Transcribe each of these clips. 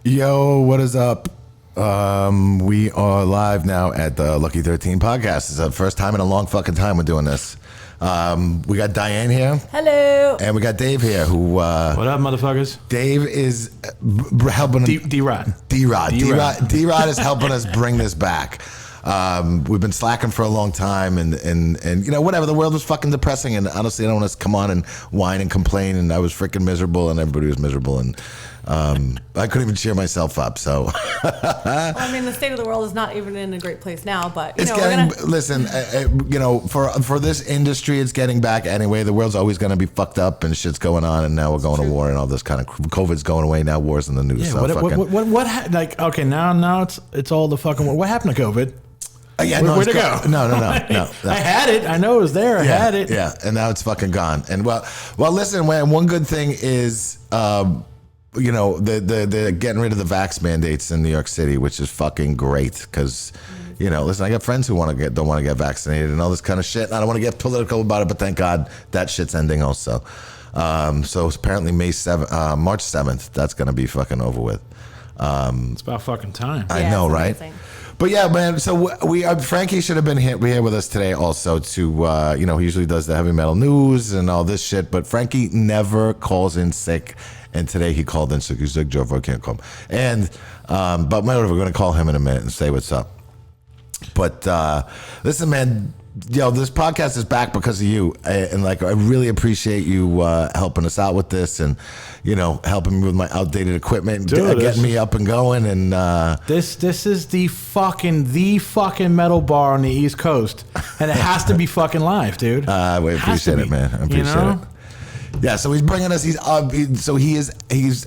Yo, what is up? We are live now at the Lucky 13 podcast. It's the first time in a long fucking time we're doing this. We got Dyanne here. Hello. And we got Dave here who... what up, motherfuckers? Dave is helping... D-Rod. D-Rod is helping us bring this back. We've been slacking for a long time and you know, whatever, the world was fucking depressing, and honestly I don't want to come on and whine and complain, and I was freaking miserable and everybody was miserable, and I couldn't even cheer myself up, so well, I mean, the state of the world is not even in a great place now, but you know, listen, you know, for this industry it's getting back anyway. The world's always going to be fucked up and shit's going on, and now we're going to war and all this kind of COVID's going away now, war's in the news. Yeah, so like, okay, now it's all the fucking, what happened to COVID? Yeah, where'd it go? No. I had it. I know it was there. I had it. Yeah, and now it's fucking gone. And well, listen, one good thing is, you know, the getting rid of the vax mandates in New York City, which is fucking great because, you know, listen, I got friends who don't want to get vaccinated and all this kind of shit. And I don't want to get political about it, but thank God that shit's ending also. So apparently March 7th, that's going to be fucking over with. It's about fucking time. I know, right? Amazing. But yeah, man. So Frankie should have been here with us today, also to you know, he usually does the heavy metal news and all this shit. But Frankie never calls in sick, and today he called in sick. He's like, Joe, I can't come. And but whatever, we're gonna call him in a minute and say what's up. But listen, man. Yo, this podcast is back because of you, and like I really appreciate you helping us out with this, and you know, helping me with my outdated equipment, and getting me up and going. And this is the fucking metal bar on the East Coast, and it has to be fucking live, dude. We appreciate it, man. I appreciate it. Yeah, so he's bringing us. He's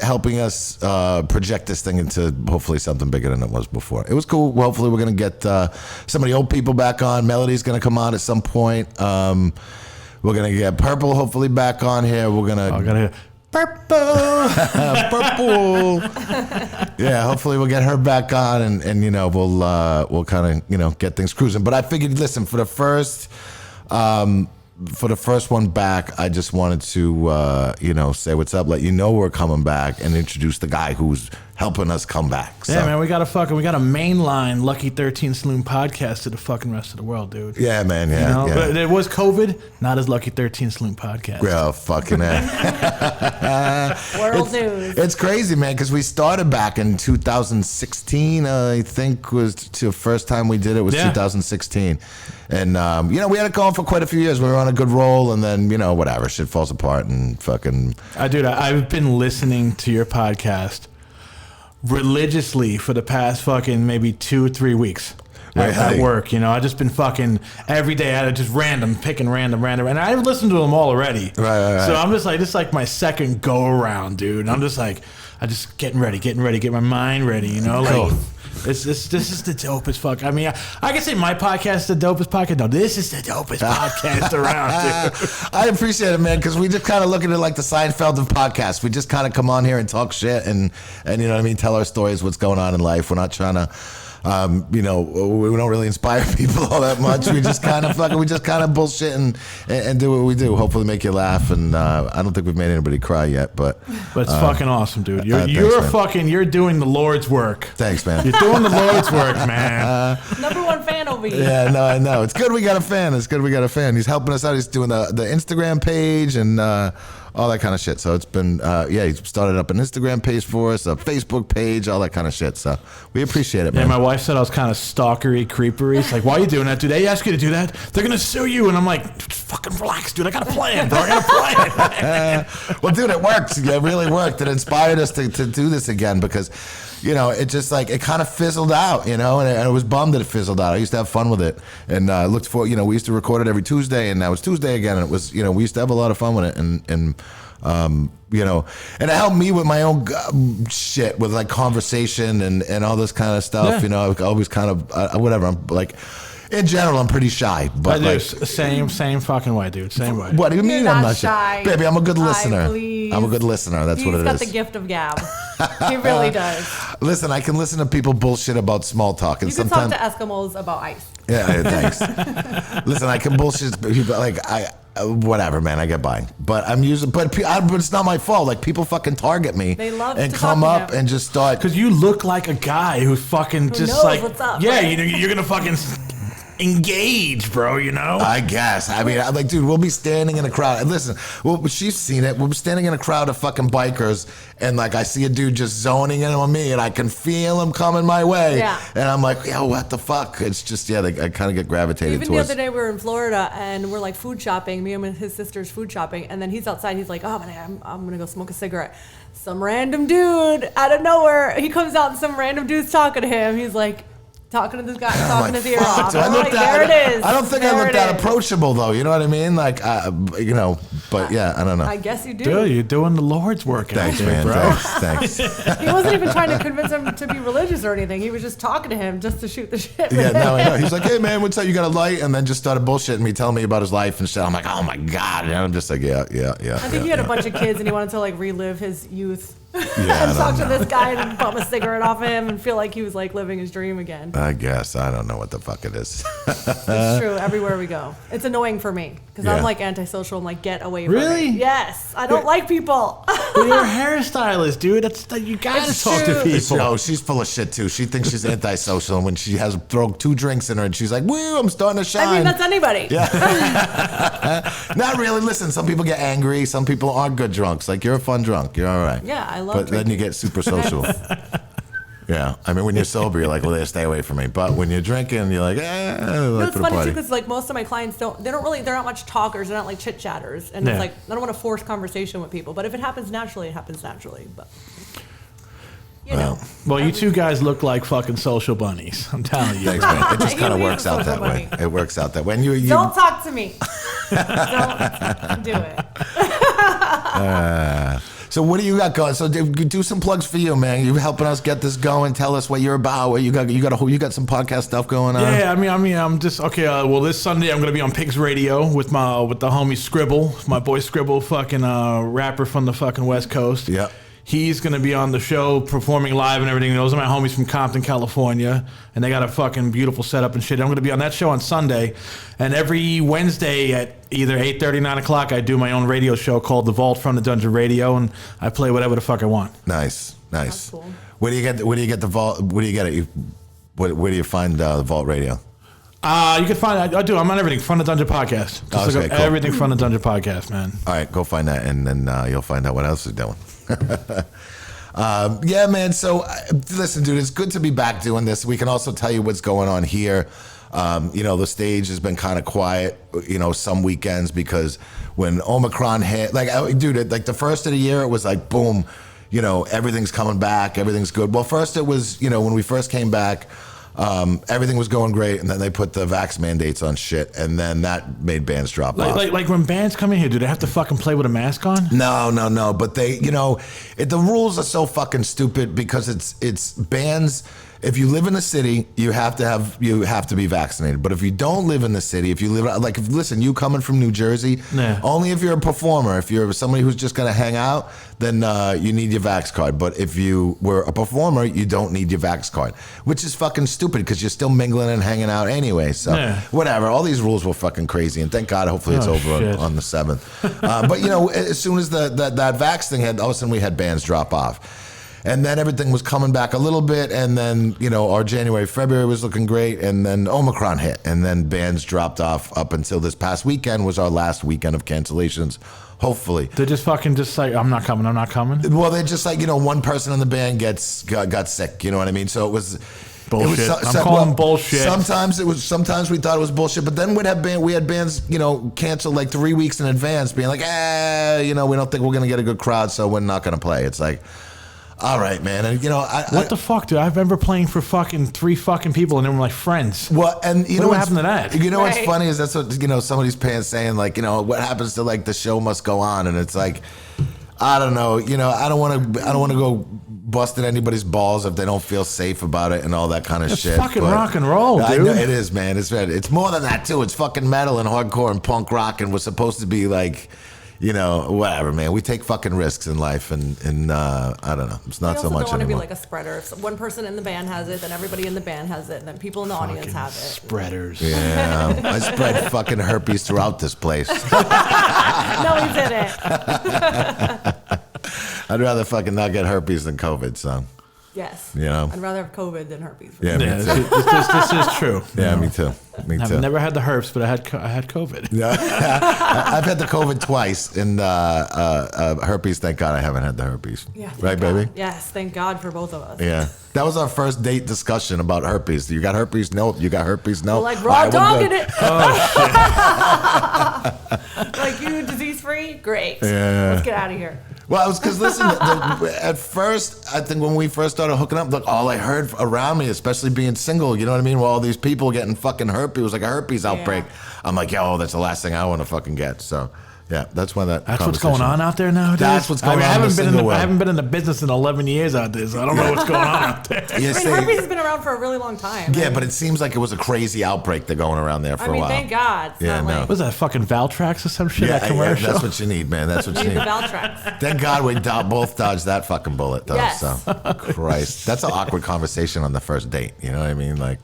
helping us project this thing into hopefully something bigger than it was before. It was cool. Hopefully, we're gonna get some of the old people back on. Melody's gonna come on at some point. We're gonna get Purple hopefully back on here. We're gonna Purple. Yeah, hopefully we'll get her back on, and you know, we'll kind of, you know, get things cruising. But I figured, listen, for the first one back, I just wanted to, you know, say what's up, let you know we're coming back, and introduce the guy who's helping us come back. So. Yeah, man, we got a mainline Lucky 13 Saloon podcast to the fucking rest of the world, dude. Yeah, man, yeah. You know? Yeah. But it was COVID, not as Lucky 13 Saloon podcast. Yeah, fucking World news. It's crazy, man, because we started back in 2016, I think was the first time we did it was 2016. And, you know, we had it going for quite a few years. We were on a good roll, and then, you know, whatever, shit falls apart and fucking... Dude, I've been listening to your podcast religiously for the past fucking maybe 2 or 3 weeks at work. You know, I just been fucking every day at it, just picking random, and I've listened to them all already. Right. So I'm just like, this is like my second go around, dude. And I'm just like, getting ready, get my mind ready. You know, like this is the dopest fuck. I mean, I can say my podcast is the dopest podcast. No, this is the dopest podcast around, dude. I appreciate it, man, because we just kind of look at it like the Seinfeld of podcasts. We just kind of come on here and talk shit and you know what I mean, tell our stories, what's going on in life. We're not trying to, you know, we don't really inspire people all that much. We just kind of bullshit and do what we do. Hopefully make you laugh. And I don't think we've made anybody cry yet, but it's fucking awesome, dude. You're doing the Lord's work. Thanks, man. You're doing the Lord's work, man. Number one fan over here. Yeah, no, I know. It's good we got a fan. He's helping us out. He's doing the Instagram page and all that kind of shit. So it's been, he started up an Instagram page for us, a Facebook page, all that kind of shit. So we appreciate it, man. Yeah, my wife said I was kind of stalkery, creepery. It's like, why are you doing that? Do they ask you to do that? They're going to sue you. And I'm like, fucking relax, dude. I got a plan, bro. I got a plan. Well, dude, it worked. It really worked. It inspired us to do this again because, you know, it just like, it kind of fizzled out, you know, and I was bummed that it fizzled out. I used to have fun with it and looked for, you know, we used to record it every Tuesday and now it's Tuesday again. And it was, you know, we used to have a lot of fun with it and you know, and it helped me with my own shit with like conversation and all this kind of stuff. Yeah. You know, I always kind of, whatever. I'm like, in general, I'm pretty shy, but like same fucking way, dude. Same way. What do you mean? I'm not shy, baby. I'm a good listener. Please. I'm a good listener. That's what it is. He's got the gift of gab. He really does. Listen, I can listen to people bullshit about small talk, and you can talk to Eskimos about ice. Yeah, thanks. Listen, I can bullshit people like whatever, man. I get by, but I'm using, but it's not my fault. Like people fucking target me. They love and to come talk to up him. and just start. Because you look like a guy who's fucking just knows like, what's up, yeah, right? you know, you're gonna fucking engage, bro. You know. I guess. I mean, I'm like, dude, we'll be standing in a crowd. And listen, well, she's seen it. We'll be standing in a crowd of fucking bikers, and like I see a dude just zoning in on me, and I can feel him coming my way. Yeah. And I'm like, yo, what the fuck? It's just, I kind of get gravitated Even towards. the other day, we were in Florida and we're like food shopping. Me and his sister's food shopping, and then he's outside. He's like, "Oh man, I'm gonna go smoke a cigarette." Some random dude out of nowhere, he comes out and some random dude's talking to him. He's like talking to this guy, talking his ear off. Do I I'm look like, that- there it is. I don't think I There look it that is. approachable, though. You know what I mean? Like, but yeah, I don't know. I guess you do. Dude, you're doing the Lord's work out Thanks, there, man. bro. Thanks. He wasn't even trying to convince him to be religious or anything. He was just talking to him just to shoot the shit. Yeah, no, I know. He's like, hey, man, what's up? You got a light? And then just started bullshitting me, telling me about his life and shit. I'm like, oh, my God. And I'm just like, yeah. I think he had a bunch of kids and he wanted to like relive his youth. I And talk don't to this guy and bum a cigarette off him and feel like he was like living his dream again. I guess. I don't know what the fuck it is. It's true. Everywhere we go, it's annoying for me because Yeah. I'm like antisocial. I'm like, get away from Really? me. Yes, I don't like people. But you're a hairstylist, dude. You gotta It's talk to true. people. Oh, she's full of shit, too. She thinks she's antisocial. And when she has thrown 2 drinks in her and she's like, woo, I'm starting to shine. I mean, that's anybody. Not really. Listen, some people get angry. Some people aren't good drunks. Like, you're a fun drunk. You're all right. Yeah, I love But then you drinking. get super social. Yeah. I mean, when you're sober, you're like, well, they stay away from me. But when you're drinking, you're like, No, it's for the funny party. too because like most of my clients they're not much talkers. They're not like chit chatters, and Yeah. it's like I don't want to force conversation with people. But if it happens naturally, it happens naturally. But you know, Well, you two guys look like fucking social bunnies. I'm telling you. Thanks, man. It just He kind of is a works out social that way. bunny. It works out that way. And you don't talk to me. Don't do it. So what do you got going? So do some plugs for you, man. You helping us get this going. Tell us what you're about. What you got some podcast stuff going on. Yeah, I mean, I'm just okay. Well, this Sunday I'm gonna be on Pigs Radio with the homie Scribble, my boy Scribble, fucking rapper from the fucking West Coast. Yeah. He's gonna be on the show performing live and everything. Those are my homies from Compton, California, and they got a fucking beautiful setup and shit. I'm gonna be on that show on Sunday, and every Wednesday at either 8:30, 9 o'clock, I do my own radio show called The Vault from the Dungeon Radio, and I play whatever the fuck I want. Nice. That's cool. Where do you get the vault? Where do you get it? Where do you find the Vault Radio? You can find I do. I'm on everything from the Dungeon Podcast. Just look Okay, up cool. everything from the Dungeon Podcast, man. All right, go find that, and then you'll find out what else is doing. Yeah, man. So, listen, dude, it's good to be back doing this. We can also tell you what's going on here. The stage has been kind of quiet, some weekends because when Omicron hit, dude, like the first of the year, it was like, boom, everything's coming back, everything's good. Well, first it was, when we first came back, everything was going great, and then they put the vax mandates on shit, and then that made bands drop off. Like when bands come in here, do they have to fucking play with a mask on? No. But they, the rules are so fucking stupid because it's bands. If you live in the city, you have to be vaccinated. But if you don't live in the city, if you live listen, you coming from New Jersey, Yeah. only if you're a performer. If you're somebody who's just gonna hang out, then you need your vax card. But if you were a performer, you don't need your vax card, which is fucking stupid because you're still mingling and hanging out anyway. So Yeah. whatever. All these rules were fucking crazy, and thank God, hopefully it's Oh, over shit. on the 7th. But as soon as that vax thing had, all of a sudden we had bands drop off. And then everything was coming back a little bit, and then our January, February was looking great, and then Omicron hit, and then bands dropped off up until this past weekend was our last weekend of cancellations. Hopefully, They're just fucking like, I'm not coming. well, they're just like one person in the band got sick. You know what I mean? So it was. Bullshit. It was I'm calling bullshit. Sometimes we thought it was bullshit, but then we had bands, cancel like 3 weeks in advance, being like, we don't think we're gonna get a good crowd, so we're not gonna play. It's like, all right, man, and What the fuck, dude? I remember playing for fucking 3 fucking people, and they were like friends. Well, and What happened to that? What's Right. funny is that's what some of these fans saying, like, what happens to like the show must go on, and it's like, I don't know, I don't want to go busting anybody's balls if they don't feel safe about it and all that kind of It's shit. fucking but rock and roll, I know, dude. it is, man. It's more than that too. It's fucking metal and hardcore and punk rock, and we're supposed to be like, you know, whatever, man. We take fucking risks in life, and I don't know. It's not so much I also don't want to be anymore. like a spreader. If one person in the band has it, then everybody in the band has it, and then people in the audience have it. Spreaders. Yeah, I spread fucking herpes throughout this place. No, he didn't. I'd rather fucking not get herpes than COVID, so. Yes. You know? I'd rather have COVID than herpes. Yeah, me Yeah, too. this is true. Yeah, me too. Me I've too. never had the herpes, but I had COVID. Yeah. I've had the COVID twice, and herpes. Thank God I haven't had the herpes. Yeah. thank Right, God. baby. Yes, thank God for both of us. Yeah, that was our first date discussion about herpes. You got herpes? Nope. You got herpes? Nope. We're like All raw right, we're dogging good. it. Like you disease free? Great. Yeah. Let's get out of here. Well, it was because listen. At first, I think when we first started hooking up, look, all I heard around me, especially being single, you know what I mean? Well, all these people getting fucking herpes, it was like a herpes outbreak. I'm like, yo, that's the last thing I want to fucking get. So. Yeah, that's why that. That's what's going on out there nowadays. That's what's going on. I haven't in been in the business in 11 years out there, so I don't know what's going on out there. Yeah, I mean, herpes has been around for a really long time. yeah, but it seems like it was a crazy outbreak they're going around there for I mean, a while. thank God. It's Yeah, not no. like Was that fucking Valtrax or some shit? Yeah, that commercial. that's what you need, man. That's what you the need. Valtrax. Thank God we both dodged that fucking bullet, though. Yes. So, Christ, that's an awkward conversation on the first date. You know what I mean? Like,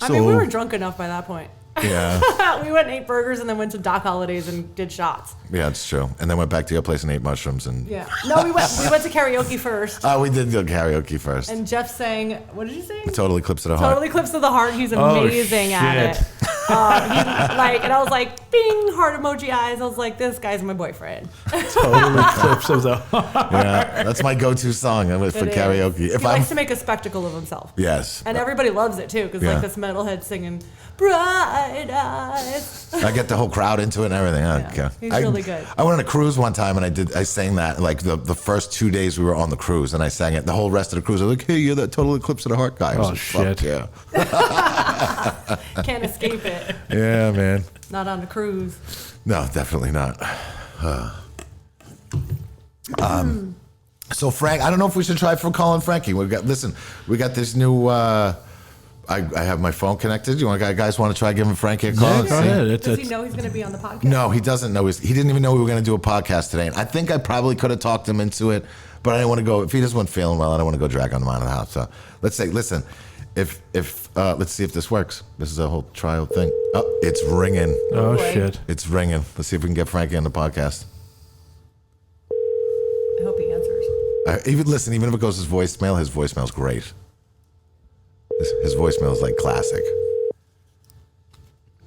I mean, we were drunk enough by that point. Yeah, We went and ate burgers and then went to Doc Holidays and did shots. yeah, it's true. And then went back to your place and ate mushrooms and. Yeah. No, we went to karaoke first. Oh, we did go karaoke first. And Jeff sang, what did you sing? Total Eclipse of the Heart. Total Eclipse of the Heart. He's amazing at shit. it. And I was like, bing, heart emoji eyes. I was like, this guy's my boyfriend. Total eclipse of the. Yeah, that's my go-to song for It is. karaoke. He likes to make a spectacle of himself. Yes. And everybody loves it too, because Yeah. like this metalhead singing bright eyes. I get the whole crowd into it and everything. Yeah, he's really good. I went on a cruise one time and I sang that like the first 2 days we were on the cruise, and I sang it the whole rest of the cruise. I was like, hey, you're that Total Eclipse of the Heart guy. I was Oh, like, fuck shit. yeah. Can't escape it. Yeah, man. Not on a cruise. No, definitely not. So Frank, I don't know if we should try for calling Frankie. We got this new. I have my phone connected. You guys want to try giving Frankie a call? Yeah, go ahead. Does he know he's going to be on the podcast? No, he doesn't know. He didn't even know we were going to do a podcast today. And I think I probably could have talked him into it, but I didn't want to go. If he just wasn't feeling well, I don't want to go drag him out of the house. So let's say, listen, if let's see if this works. This is a whole trial thing. Oh, it's ringing. Oh Boy. shit. It's ringing. Let's see if we can get Frankie on the podcast. I hope he answers. Even if it goes his voicemail's great. His voicemail is like classic.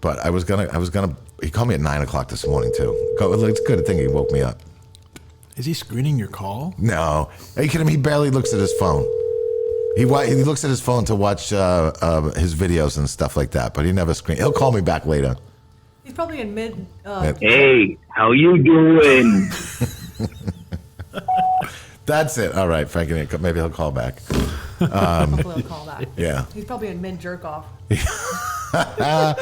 But I was gonna. He called me at 9:00 this morning too. It's a good thing he woke me up. Is he screening your call? No, are you kidding me? He barely looks at his phone. He looks at his phone to watch his videos and stuff like that, but he never screen. He'll call me back later. He's probably in mid. Hey, how you doing? That's it. All right, Frankie. Maybe he'll call back. Hopefully he'll call that. Yeah. He's probably in mid jerk off. I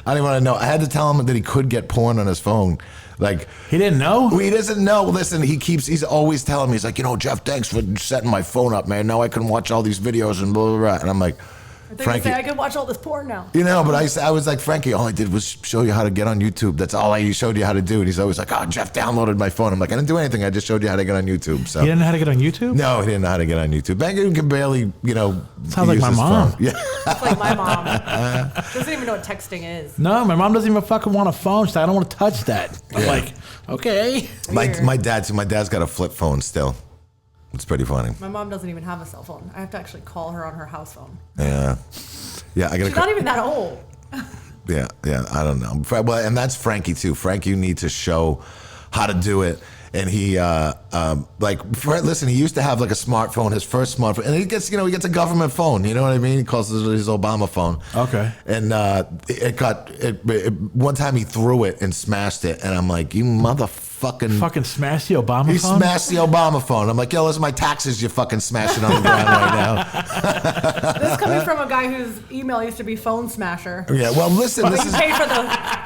didn't want to know. I had to tell him that he could get porn on his phone. Like, He didn't know? he doesn't know. Listen, he's always telling me, he's like, Jeff, thanks for setting my phone up, man. Now I can watch all these videos and blah, blah, blah. And I'm like, I think Frankie, I can watch all this porn now. but I was like, Frankie, all I did was show you how to get on YouTube. That's all I showed you how to do. And he's always like, oh, Jeff downloaded my phone. I'm like, I didn't do anything. I just showed you how to get on YouTube. So He didn't know how to get on YouTube? no, he didn't know how to get on YouTube. Bangan can barely, Sounds like use my his mom. phone. Yeah. It's like my mom. Doesn't even know what texting is. No, my mom doesn't even fucking want a phone. She's like, I don't want to touch that. I'm Yeah. like, okay. Weird. My dad's got a flip phone still. It's pretty funny. My mom doesn't even have a cell phone. I have to actually call her on her house phone. Yeah. Yeah, I She's gotta. not even that old. Yeah, I don't know. Well, and that's Frankie too. Frankie, you need to show how to do it. And he, listen, he used to have like a smartphone, his first smartphone, and he gets a government phone. You know what I mean? He calls it his Obama phone. Okay. And one time he threw it and smashed it, and I'm like, you motherfucking. Fucking smash the Obama He phone? smashed the Obama phone. I'm like, yo, those are my taxes. You fucking smash it on the ground right now. This coming from a guy whose email used to be Phone Smasher. Yeah, well, listen, But this he is. paid for the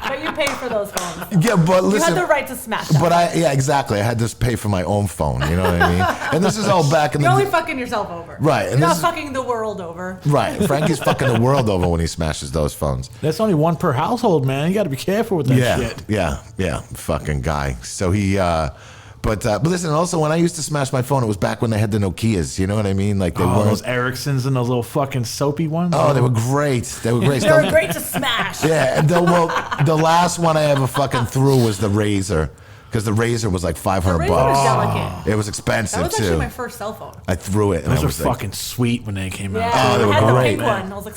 But you paid for those phones. Yeah, but You listen. had the right to smash them. But exactly. I had to pay for my own phone. You know what I mean? And this is all back in You're the only fucking yourself over. Right, and You're not this is- fucking the world over. right. Frankie's fucking the world over when he smashes those phones. That's only one per household, man. You got to be careful with that shit. Yeah, fucking guy. So he, but listen. Also, when I used to smash my phone, it was back when they had the Nokias. You know what I mean? Like they weren't. Those Ericssons and those little fucking soapy ones. Oh, they were great. They were great. They were great to smash. Yeah, and the last one I ever fucking threw was the Razor, because the Razor was like $500 The Razor bucks. was delicate. It was expensive That was actually too. my first cell phone. I threw it, and Those I were was like, fucking sweet when they came Yeah, out. they were I had great. the pink one. I was like,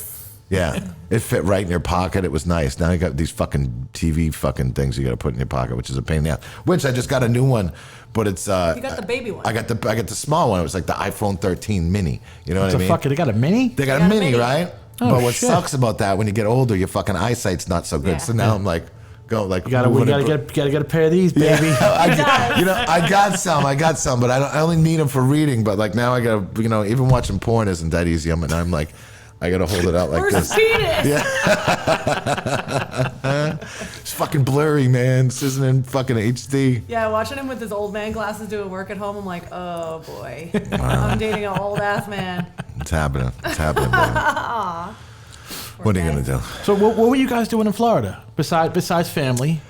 yeah, it fit right in your pocket. It was nice. Now you got these fucking TV fucking things you got to put in your pocket, which is a pain in the ass. Which I just got a new one, but it's you got the baby one. I got the small one. It was like the iPhone 13 mini. You know what I mean? They got a mini? They got They a got a mini, mini. right? Oh, but what shit. sucks about that, when you get older, your fucking eyesight's not so good. Yeah. So now I'm like, we We gotta get a pair of these, baby. I got some, but I only need them for reading. But like now I gotta, even watching porn isn't that easy. I'm like, I gotta hold it out like Where's this. the penis? It's fucking blurry, man. This isn't in fucking HD. Yeah, watching him with his old man glasses doing work at home, I'm like, oh boy, I'm dating an old ass man. It's happening. It's happening, baby. What are you gonna do? So what were you guys doing in Florida besides family?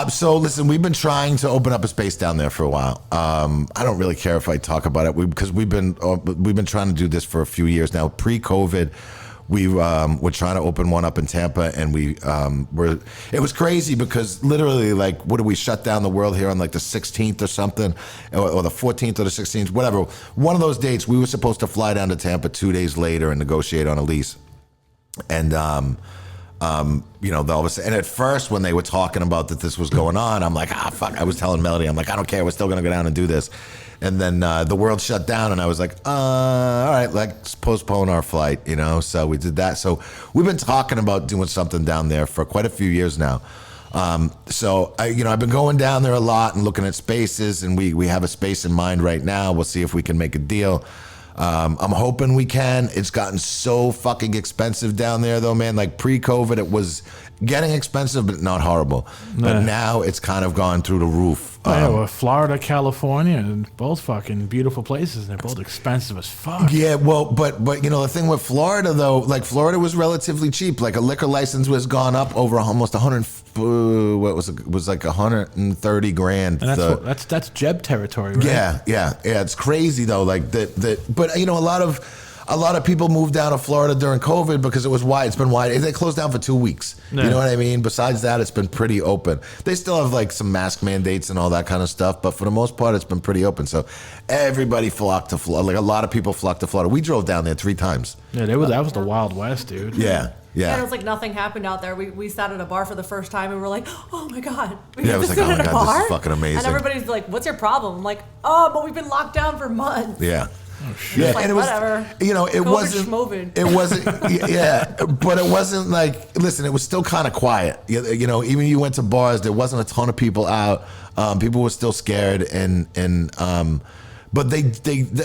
So listen, we've been trying to open up a space down there for a while. I don't really care if I talk about it because we've been trying to do this for a few years now. Pre-COVID, we were trying to open one up in Tampa, and it was crazy because literally, like, what did we shut down the world here on like the 16th or something, or the 14th or the 16th, whatever. One of those dates, we were supposed to fly down to Tampa 2 days later and negotiate on a lease, and and at first when they were talking about that this was going on, I'm like, fuck. I was telling Melody, I'm like, I don't care. We're still gonna go down and do this. And then the world shut down, and I was like, all right, let's postpone our flight. So we did that. So we've been talking about doing something down there for quite a few years now. So I've been going down there a lot and looking at spaces, and we have a space in mind right now. We'll see if we can make a deal. I'm hoping we can. It's gotten so fucking expensive down there, though, man. Like pre-COVID, it was getting expensive, but not horrible. But now it's kind of gone through the roof. Florida, California, and both fucking beautiful places. They're both expensive as fuck. Yeah, well, but the thing with Florida, though, like Florida was relatively cheap. Like a liquor license was gone up over almost 100. What was it? Was like 130 grand. And that's Jeb territory, right? Yeah. It's crazy though. Like that. But a lot of people moved down to Florida during COVID because it was wide. It's been wide. They closed down for 2 weeks. Yeah. You know what I mean? Besides that, it's been pretty open. They still have like some mask mandates and all that kind of stuff, but for the most part, it's been pretty open. So everybody flocked to Florida. Like a lot of people flocked to Florida. We drove down there 3 times. Yeah, that was the Wild West, dude. Yeah. And it was like nothing happened out there. We sat at a bar for the first time and we were like, oh my God. We Yeah, get it was to like, sit oh my at a God, this is bar? fucking amazing. And everybody's like, what's your problem? I'm like, oh, but we've been locked down for months. Yeah. Oh, shit. It's like, and it was, whatever. it COVID wasn't, schmovid. it wasn't, yeah, but it wasn't like, listen, it was still kind of quiet. Even you went to bars, there wasn't a ton of people out. People were still scared, but they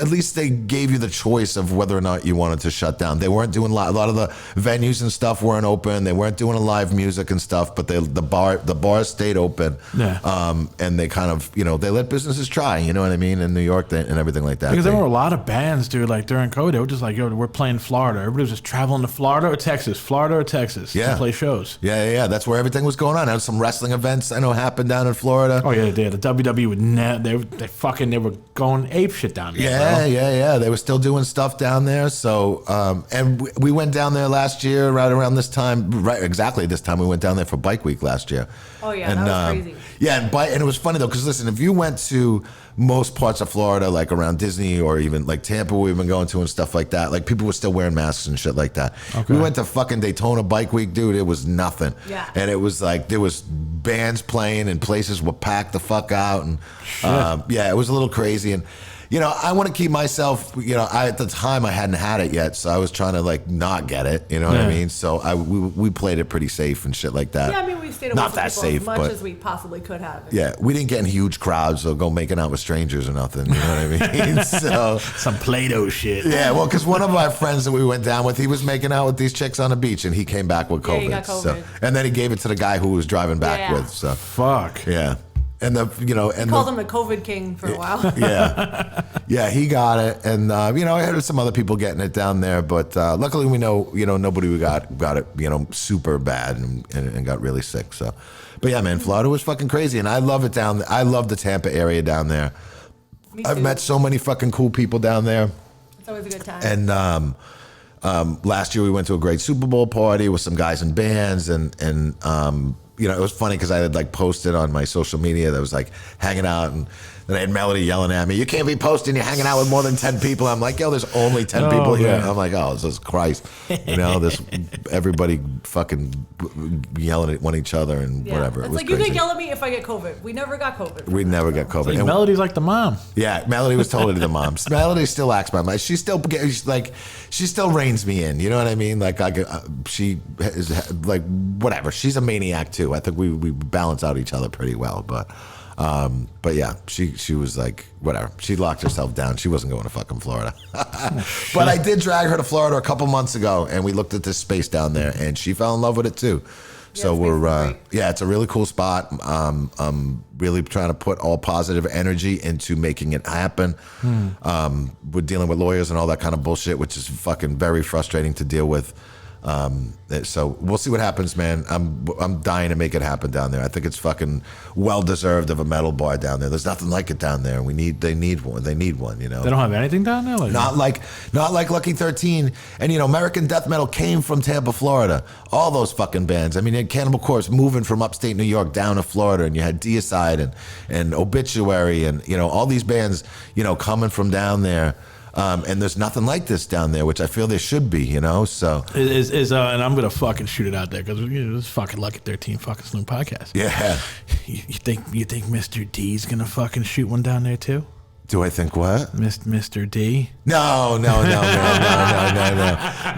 at least they gave you the choice of whether or not you wanted to shut down. They weren't doing a lot of the venues and stuff weren't open. They weren't doing live music and stuff, but the bars stayed open. Yeah. And they kind of they let businesses try. You know what I mean? In New York and everything like that. Because there were a lot of bands, dude, like during COVID, they were just like, yo, we're playing Florida. Everybody was just traveling to Florida or Texas to play shows. Yeah. That's where everything was going on. There was some wrestling events I know happened down in Florida. Oh yeah, the WWE would they were going ape shit down there. Yeah. They were still doing stuff down there. So, and we went down there last year, right around this time, right exactly this time. We went down there for Bike Week last year. Oh yeah, and, that was crazy. Yeah, and it was funny though, because listen, if you went to most parts of Florida, like around Disney or even like Tampa, we've been going to and stuff like that, like people were still wearing masks and shit like that. Okay. We went to fucking Daytona Bike Week, dude. It was nothing. Yeah. And it was like there was bands playing and places were packed the fuck out, and it was a little crazy. And you know, I want to keep myself, you know, at the time I hadn't had it yet, so I was trying to like not get it, you know what I mean? So we played it pretty safe and shit like that. Yeah, I mean, we stayed away Not from that people safe, as much but as we possibly could have. yeah, we didn't get in huge crowds or go making out with strangers or nothing, you know what I mean? So Some Play-Doh shit. yeah, well, because one of our friends that we went down with, he was making out with these chicks on the beach, and he came back with COVID. Yeah, he got COVID. So, and then he gave it to the guy who was driving back Yeah. with. So Fuck. yeah, and the you know and Called him the COVID king for a while. yeah, he got it, and you know I heard of some other people getting it down there, but luckily we know nobody got it super bad and got really sick. So, but yeah, man, Florida was fucking crazy, and I love it down there. I love the Tampa area down there. Me I've too. met so many fucking cool people down there. It's always a good time. And last year we went to a great Super Bowl party with some guys in bands, and you know, it was funny because I had like posted on my social media that was like hanging out, and then I had Melody yelling at me, "You can't be posting, you're hanging out with more than 10 people." I'm like, yo, there's only 10 people here. Man. I'm like, oh, Jesus Christ. You know, everybody fucking yelling at each other and whatever. It's It was like, you crazy. can yell at me if I get COVID. We never got COVID. We never got COVID. Like And- Melody's like the mom. yeah, Melody was totally the mom. Melody still acts my mom. She still reins me in. You know what I mean? Like she is like whatever. She's a maniac too. I think we balance out each other pretty well. But yeah, she was like whatever. She locked herself down. She wasn't going to fucking Florida. But I did drag her to Florida a couple months ago, and we looked at this space down there, and she fell in love with it too. So it's we're great. yeah, it's a really cool spot. I'm really trying to put all positive energy into making it happen. We're dealing with lawyers and all that kind of bullshit, which is fucking very frustrating to deal with. So we'll see what happens, man. I'm dying to make it happen down there. I think it's fucking well deserved of a metal bar down there. There's nothing like it down there. They need one, you know. They don't have anything down there? Like, Not like Lucky 13. And, you know, American death metal came from Tampa, Florida. All those fucking bands. I mean, you had Cannibal Corpse moving from upstate New York down to Florida, and you had Deicide and Obituary and, you know, all these bands, you know, coming from down there. And there's nothing like this down there, which I feel there should be, you know, so. and I'm going to fucking shoot it out there because it's fucking Lucky 13 fucking Saloon podcast. Yeah. You think Mr. D's going to fucking shoot one down there too? Do I think what? Mr. D? No, man,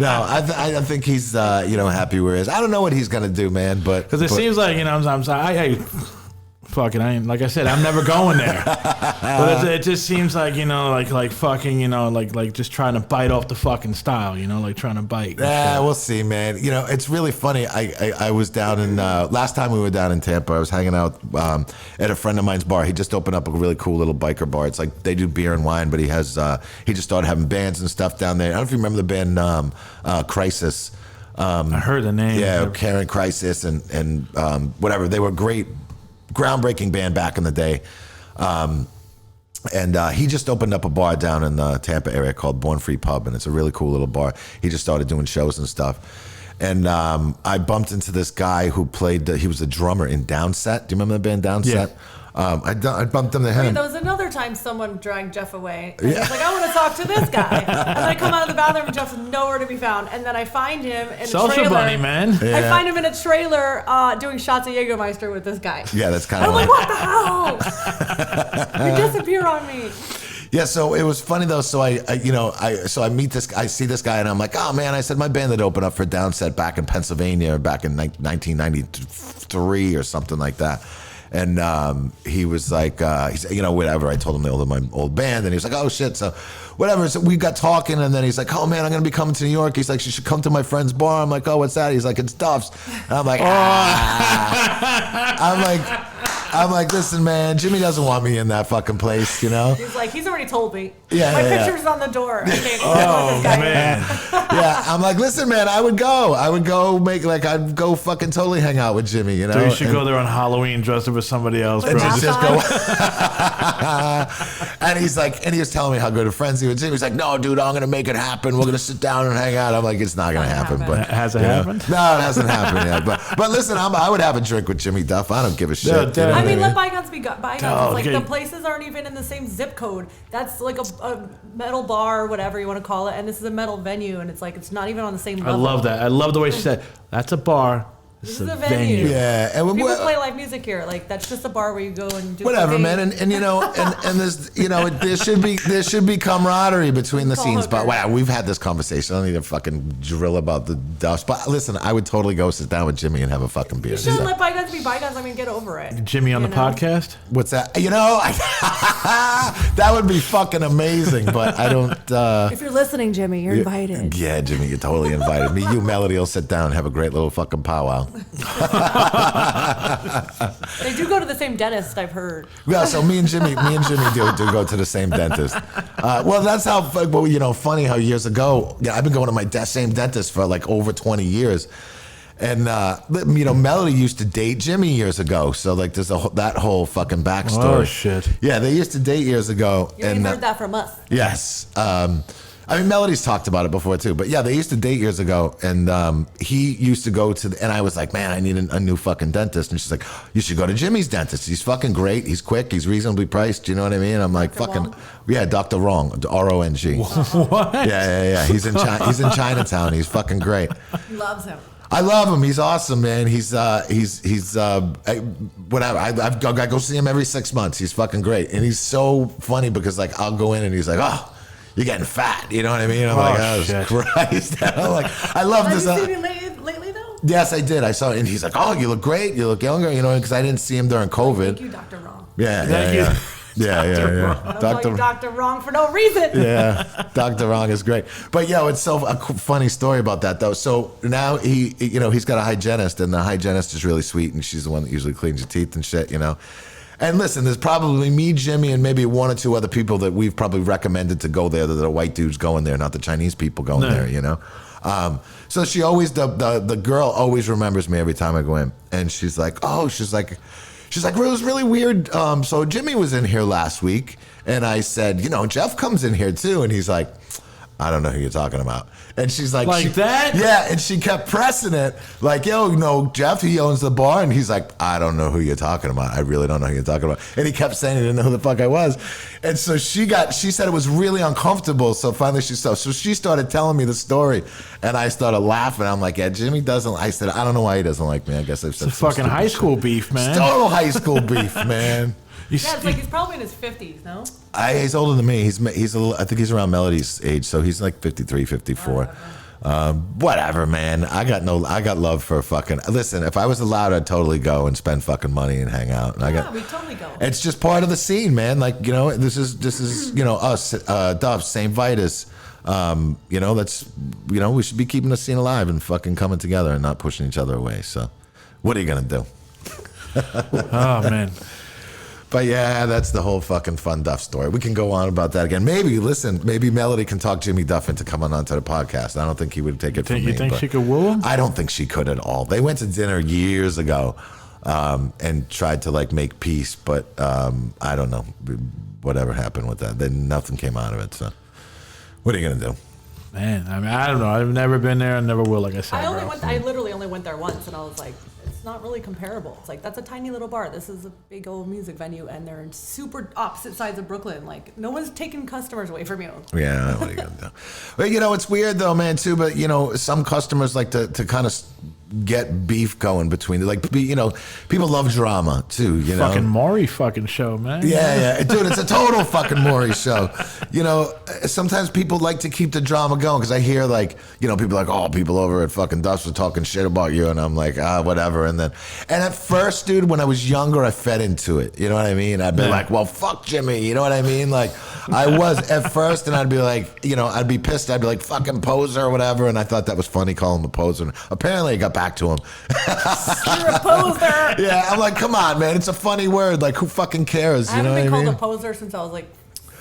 no. I think he's, happy where he is. I don't know what he's going to do, man, but. Because it seems like, you know, I ain't, like I said, I'm never going there. But it just seems like, you know, like fucking, you know, like just trying to bite off the fucking style, you know, like trying to bite. Yeah, we'll see, man. You know, it's really funny. I was down in, last time we were down in Tampa, I was hanging out at a friend of mine's bar. He just opened up a really cool little biker bar. It's like they do beer and wine, but he just started having bands and stuff down there. I don't know if you remember the band Crisis. I heard the name. Yeah, Karen Crisis and whatever. They were great, groundbreaking band back in the day. And he just opened up a bar down in the Tampa area called Born Free Pub, and it's a really cool little bar. He just started doing shows and stuff. And I bumped into this guy who he was the drummer in Downset. Do you remember the band Downset? Yeah. I bumped into him. There was another time someone dragged Jeff away. And he's like, I want to talk to this guy. And then I come out of the bathroom and Jeff's nowhere to be found. And then I find him in a Social trailer. bunny, man. I find him in a trailer doing shots of Jägermeister with this guy. Yeah, that's kind And of I'm like, what the hell? You disappear on me. Yeah, so it was funny though. So I meet this, I see this guy, and I'm like, oh man, I said my band that opened up for Downset back in Pennsylvania back in 1993 or something like that. And he was like, he said, you know, whatever. I told him the old of my old band, and he was like, oh shit. So whatever. So we got talking, and then he's like, oh man, I'm gonna be coming to New York. He's like, you should come to my friend's bar. I'm like, oh, what's that? He's like, it's Duff's. And I'm like, I'm like, listen, man, Jimmy doesn't want me in that fucking place, you know? He's like, he's already told me. Yeah, My yeah, picture's on the door. I can't Oh, this guy. man. Yeah, I'm like, listen, man, I would go I'd go fucking totally hang out with Jimmy, you know? So you should And- go there on Halloween dressed up as somebody else, bro. With just mask go. on. And he was telling me how good of friends he was. He was like, no, dude, I'm going to make it happen. We're going to sit down and hang out. I'm like, it's not going to happen. happen. But Has it you know, happened? No, it hasn't happened yet. But listen, I would have a drink with Jimmy Duff. I don't give a shit. Yeah, you know I what mean, let bygones be bygones. Oh, It's like okay. the places aren't even in the same zip code. That's like a metal bar or whatever you want to call it, and this is a metal venue, and it's like it's not even on the same I level. love that. I love the way she said, that's a bar. This is a venue. Yeah, and People play live music here. Like that's just a bar where you go and do whatever, cocaine. man. And you know, and there's there should be camaraderie between the scenes. But wow, we've had this conversation. I don't need to fucking drill about the dust. But listen, I would totally go sit down with Jimmy and have a fucking beer. You shouldn't let bygones be bygones. I mean, get over it. Jimmy on the podcast? What's that? You know, that would be fucking amazing. But I don't. If you're listening, Jimmy, you're invited. Yeah, Jimmy, you're totally invited. Me, you, Melody will sit down and have a great little fucking powwow. They do go to the same dentist, I've heard. Yeah, so me and Jimmy do go to the same dentist. Well, that's how funny how years ago, I've been going to my same dentist for like over 20 years. And Melody used to date Jimmy years ago, so like there's that whole fucking backstory. Oh shit! Yeah, they used to date years ago. You heard that from us. Yes. I mean, Melody's talked about it before too, but yeah, they used to date years ago, and he used to go to, and I was like, man, I need a new fucking dentist, and she's like, you should go to Jimmy's dentist. He's fucking great. He's quick. He's reasonably priced. You know what I mean? I'm like, fucking, Wong? Yeah, Dr. Wrong, R-O-N-G. What? Yeah. He's in Chinatown. He's fucking great. He loves him. I love him. He's awesome, man. He's whatever. I go see him every 6 months. He's fucking great, and he's so funny because like I'll go in and he's like, oh, you're getting fat. You know what I mean? I'm like, oh shit. Christ. I'm like, I love this. Have you seen him lately though? Yes, I did. I saw it, and he's like, oh, you look great. You look younger. You know, because I didn't see him during COVID. Thank you, Dr. Wrong. Yeah. I don't call you Dr. Wrong for no reason. Yeah, Dr. Wrong is great. But it's so a funny story about that though. So now he's got a hygienist, and the hygienist is really sweet, and she's the one that usually cleans your teeth and shit, And listen, there's probably me, Jimmy, and maybe one or two other people that we've probably recommended to go there, that are white dudes going there, not the Chinese people going there, So she always, the girl always remembers me every time I go in. And she's like, it was really weird. So Jimmy was in here last week, and I said, Jeff comes in here too. And he's like, I don't know who you're talking about. And she's like that? Yeah, and she kept pressing it. Like, Jeff, he owns the bar. And he's like, I don't know who you're talking about. I really don't know who you're talking about. And he kept saying he didn't know who the fuck I was. And so she said it was really uncomfortable. So finally she started telling me the story. And I started laughing. I'm like, yeah, Jimmy doesn't. I said, I don't know why he doesn't like me. I guess I've said It's a fucking high school beef, man. It's total high school beef, man. Yeah, it's like he's probably in his 50s, no? He's older than me. He's a little, I think he's around Melody's age, so he's like 53, 54. Whatever, man. I got love for fucking. Listen, if I was allowed, I'd totally go and spend fucking money and hang out. And we totally go. It's just part of the scene, man. Like this is us, Duff, St. Vitus. That's we should be keeping the scene alive and fucking coming together and not pushing each other away. So, what are you gonna do? Oh man. But yeah, that's the whole fucking Fun Duff story. We can go on about that again. Maybe Melody can talk Jimmy Duff into coming onto the podcast. I don't think he would take it from me. You think she could woo him? I don't think she could at all. They went to dinner years ago and tried to like make peace, but I don't know. Whatever happened with that. Then nothing came out of it. So what are you going to do? Man, I mean, I don't know. I've never been there and never will, like I said. I literally only went there once, and I was like, it's not really comparable. It's like, that's a tiny little bar. This is a big old music venue, and they're in super opposite sides of Brooklyn. Like, no one's taking customers away from you. Yeah, what are you going to do? Well, it's weird, though, man, too, but, some customers like to kind of get beef going between, people love drama, too, Fucking Maury fucking show, man. Yeah. Dude, it's a total fucking Maury show. Sometimes people like to keep the drama going because I hear, people like, oh, people over at fucking Duff's are talking shit about you, and I'm like, whatever. And at first, dude, when I was younger, I fed into it. You know what I mean? I'd be like, well, fuck Jimmy. You know what I mean? Like, I was at first, and I'd be like, I'd be pissed. I'd be like, fucking poser or whatever. And I thought that was funny calling him a poser. And apparently, it got back to him. You're a poser. Yeah, I'm like, come on, man. It's a funny word. Like, who fucking cares? I haven't been called a poser since I was like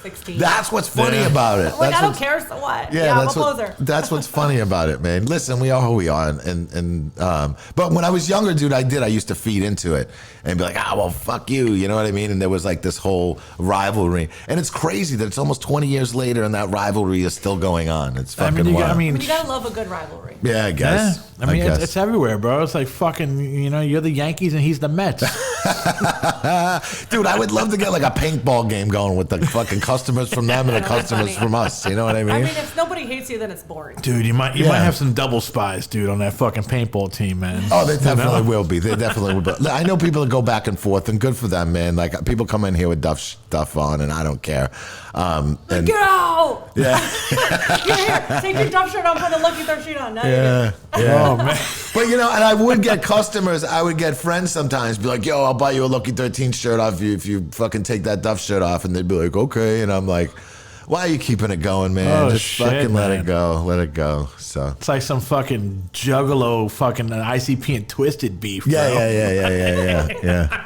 16. That's what's funny about it. Like, I don't care, so what? Yeah, I'm a poser. That's what's funny about it, man. Listen, we are who we are, but when I was younger, dude, I used to feed into it and be like, well, fuck you, you know what I mean? And there was like this whole rivalry, and it's crazy that it's almost 20 years later and that rivalry is still going on. It's fucking wild. You gotta love a good rivalry. Yeah, I guess. I mean, guess. it's everywhere, bro. It's like fucking, you're the Yankees and he's the Mets. Dude, I would love to get like a paintball game going with the fucking customers from them and the customers from us. You know what I mean? I mean, if nobody hates you, then it's boring. Dude, you might have some double spies, dude, on that fucking paintball team, man. Oh, they definitely will be. They definitely will be. I know people that go back and forth, and good for them, man. Like, people come in here with Duff stuff on, and I don't care. And Get out! yeah, Here, take your Duff shirt off, put a Lucky 13 on. Now yeah, you're yeah. Oh, man. But and I would get customers. I would get friends sometimes. Be like, "Yo, I'll buy you a Lucky 13 shirt off if you fucking take that Duff shirt off," and they'd be like, "Okay," and I'm like, "Why are you keeping it going, man? Oh, Just shit, fucking let man. it go, let it go." So. It's like some fucking Juggalo, fucking ICP and Twisted beef, bro. Yeah.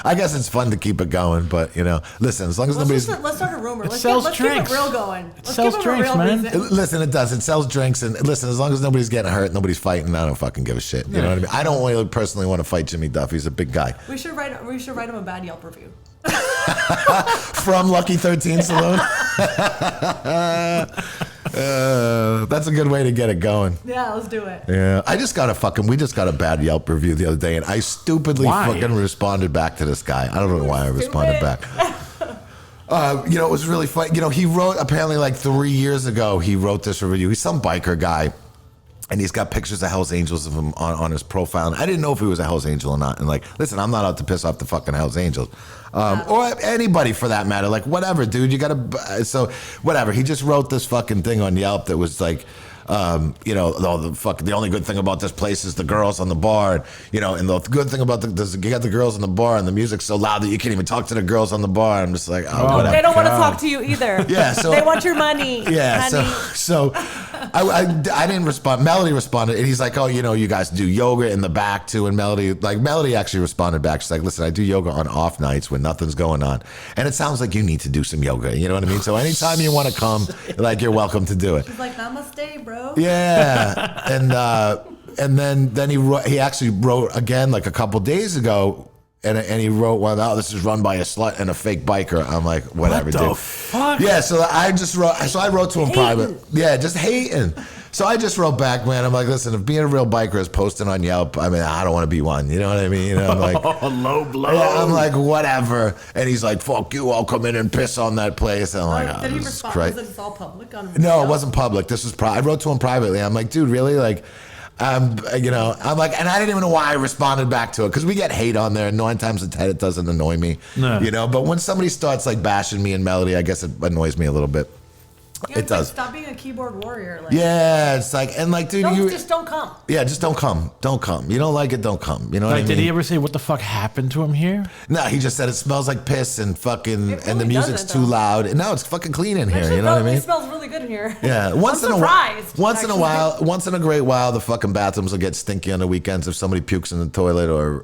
I guess it's fun to keep it going, but listen, as long as nobody's let's start a rumor. Let's sells keep drinks. it real going. Let's sells give 'em a drinks, real man. reason. listen, it does. It sells drinks, and listen, as long as nobody's getting hurt, nobody's fighting, I don't fucking give a shit. You know what I mean? I don't really personally want to fight Jimmy Duff. He's a big guy. We should write him a bad Yelp review. From Lucky 13 Saloon. That's a good way to get it going. Yeah, let's do it. Yeah, we just got a bad Yelp review the other day, and I stupidly Why? fucking responded back to this guy. I don't know why I responded back. It was really funny. He wrote, apparently like 3 years ago, he wrote this review. He's some biker guy, and he's got pictures of Hell's Angels of him on his profile. And I didn't know if he was a Hell's Angel or not. And listen, I'm not out to piss off the fucking Hell's Angels. Or anybody for that matter. Like, whatever, dude. You gotta, so whatever. He just wrote this fucking thing on Yelp that was like, the only good thing about this place is the girls on the bar, and the good thing about you got the girls on the bar and the music's so loud that you can't even talk to the girls on the bar. I'm just like, whatever. They don't want to talk to you either. Yeah, so they want your money. Yeah, honey. so I didn't respond. Melody responded, and he's like, "Oh, you guys do yoga in the back too." And Melody actually responded back. She's like, "Listen, I do yoga on off nights when nothing's going on, and it sounds like you need to do some yoga. You know what I mean? So anytime you want to come, you're welcome to do it." She's like, "Namaste, bro." Yeah, and then he actually wrote again like a couple days ago. And he wrote, "Well, this is run by a slut and a fake biker." I'm like, whatever, What the dude. fuck? Yeah, so I wrote to him private. Yeah, just hating. So I just wrote back, man. I'm like, listen, if being a real biker is posting on Yelp, I mean, I don't want to be one. You know what I mean? I'm like, low blow. yeah, I'm like, whatever. And he's like, "Fuck you! I'll come in and piss on that place." And I'm like, Did he this is respond? great. Was it all public on No, Yelp? it wasn't public. This was I wrote to him privately. I'm like, dude, really? I'm like, and I didn't even know why I responded back to it because we get hate on there. 9 times out of 10, it doesn't annoy me. No. But when somebody starts bashing me and Melody, I guess it annoys me a little bit. Yeah, It does. Stop being a keyboard warrior. Yeah, it's dude, Just don't come. yeah, just don't come. Don't come. You don't like it, don't come. You know what I mean? Did he ever say what the fuck happened to him here? No, he just said it smells like piss and fucking, It and the really music's doesn't, too though. loud. And now it's fucking clean in here. Actually, You know what I mean? It smells really good in here. Yeah, I'm surprised. once in a actually. while, once in a great while, the fucking bathrooms will get stinky on the weekends if somebody pukes in the toilet or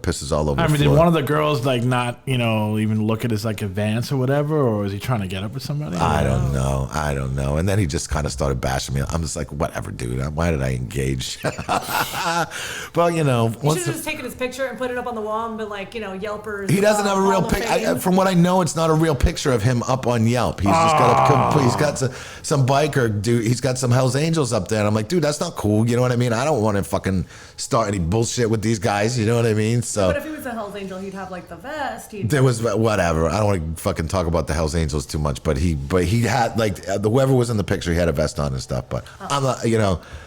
pisses all over I the mean, floor. did one of the girls not, even look at his advance or whatever, or was he trying to get up with somebody? I don't know. And then he just kind of started bashing me. I'm just like, whatever, dude. Why did I engage? Well, You once should have just taken his picture and put it up on the wall and been like, Yelpers. he doesn't have a real Hall of picture. Fame. From what I know, it's not a real picture of him up on Yelp. He's just got he's got some biker dude. He's got some Hell's Angels up there, and I'm like, dude, that's not cool. You know what I mean? I don't want to fucking start any bullshit with these guys. You know what I mean? So. But if he was a Hell's Angel, he'd have the vest. There was whatever. I don't want to fucking talk about the Hell's Angels too much, but he had whoever was in the picture, he had a vest on and stuff. But I'm not,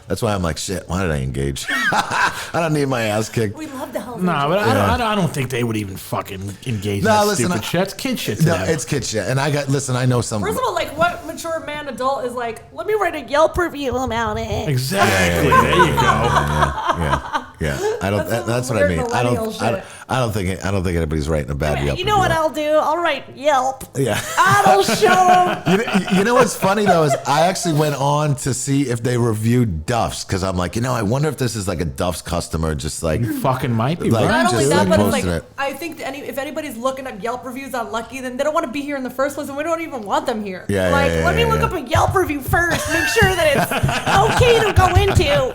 that's why I'm like, shit. Why did I engage? I don't need my ass kicked. We love the Hell's No, Angels. but I don't think they would even fucking engage in No, that listen, stupid shit. It's kid shit to No, them. it's kid shit. And I know some. First of all, what mature man adult is like, let me write a Yelp review about it. Exactly. There you go. Yeah. I don't. That's some That's what I weird mean. millennial shit. I don't think anybody's writing a bad Yelp. You know what review. I'll do? I'll write Yelp. Yeah. I'll show them. You know what's funny though is I actually went on to see if they reviewed Duff's because I'm like, I wonder if this is like a Duff's customer just like. Fucking might be, Like, right? Not only just, that, like, but it's posting like it. I think if anybody's looking up Yelp reviews on Lucky, then they don't want to be here in the first place, and we don't even want them here. Yeah, let me look up a Yelp review first, make sure that it's okay to go into.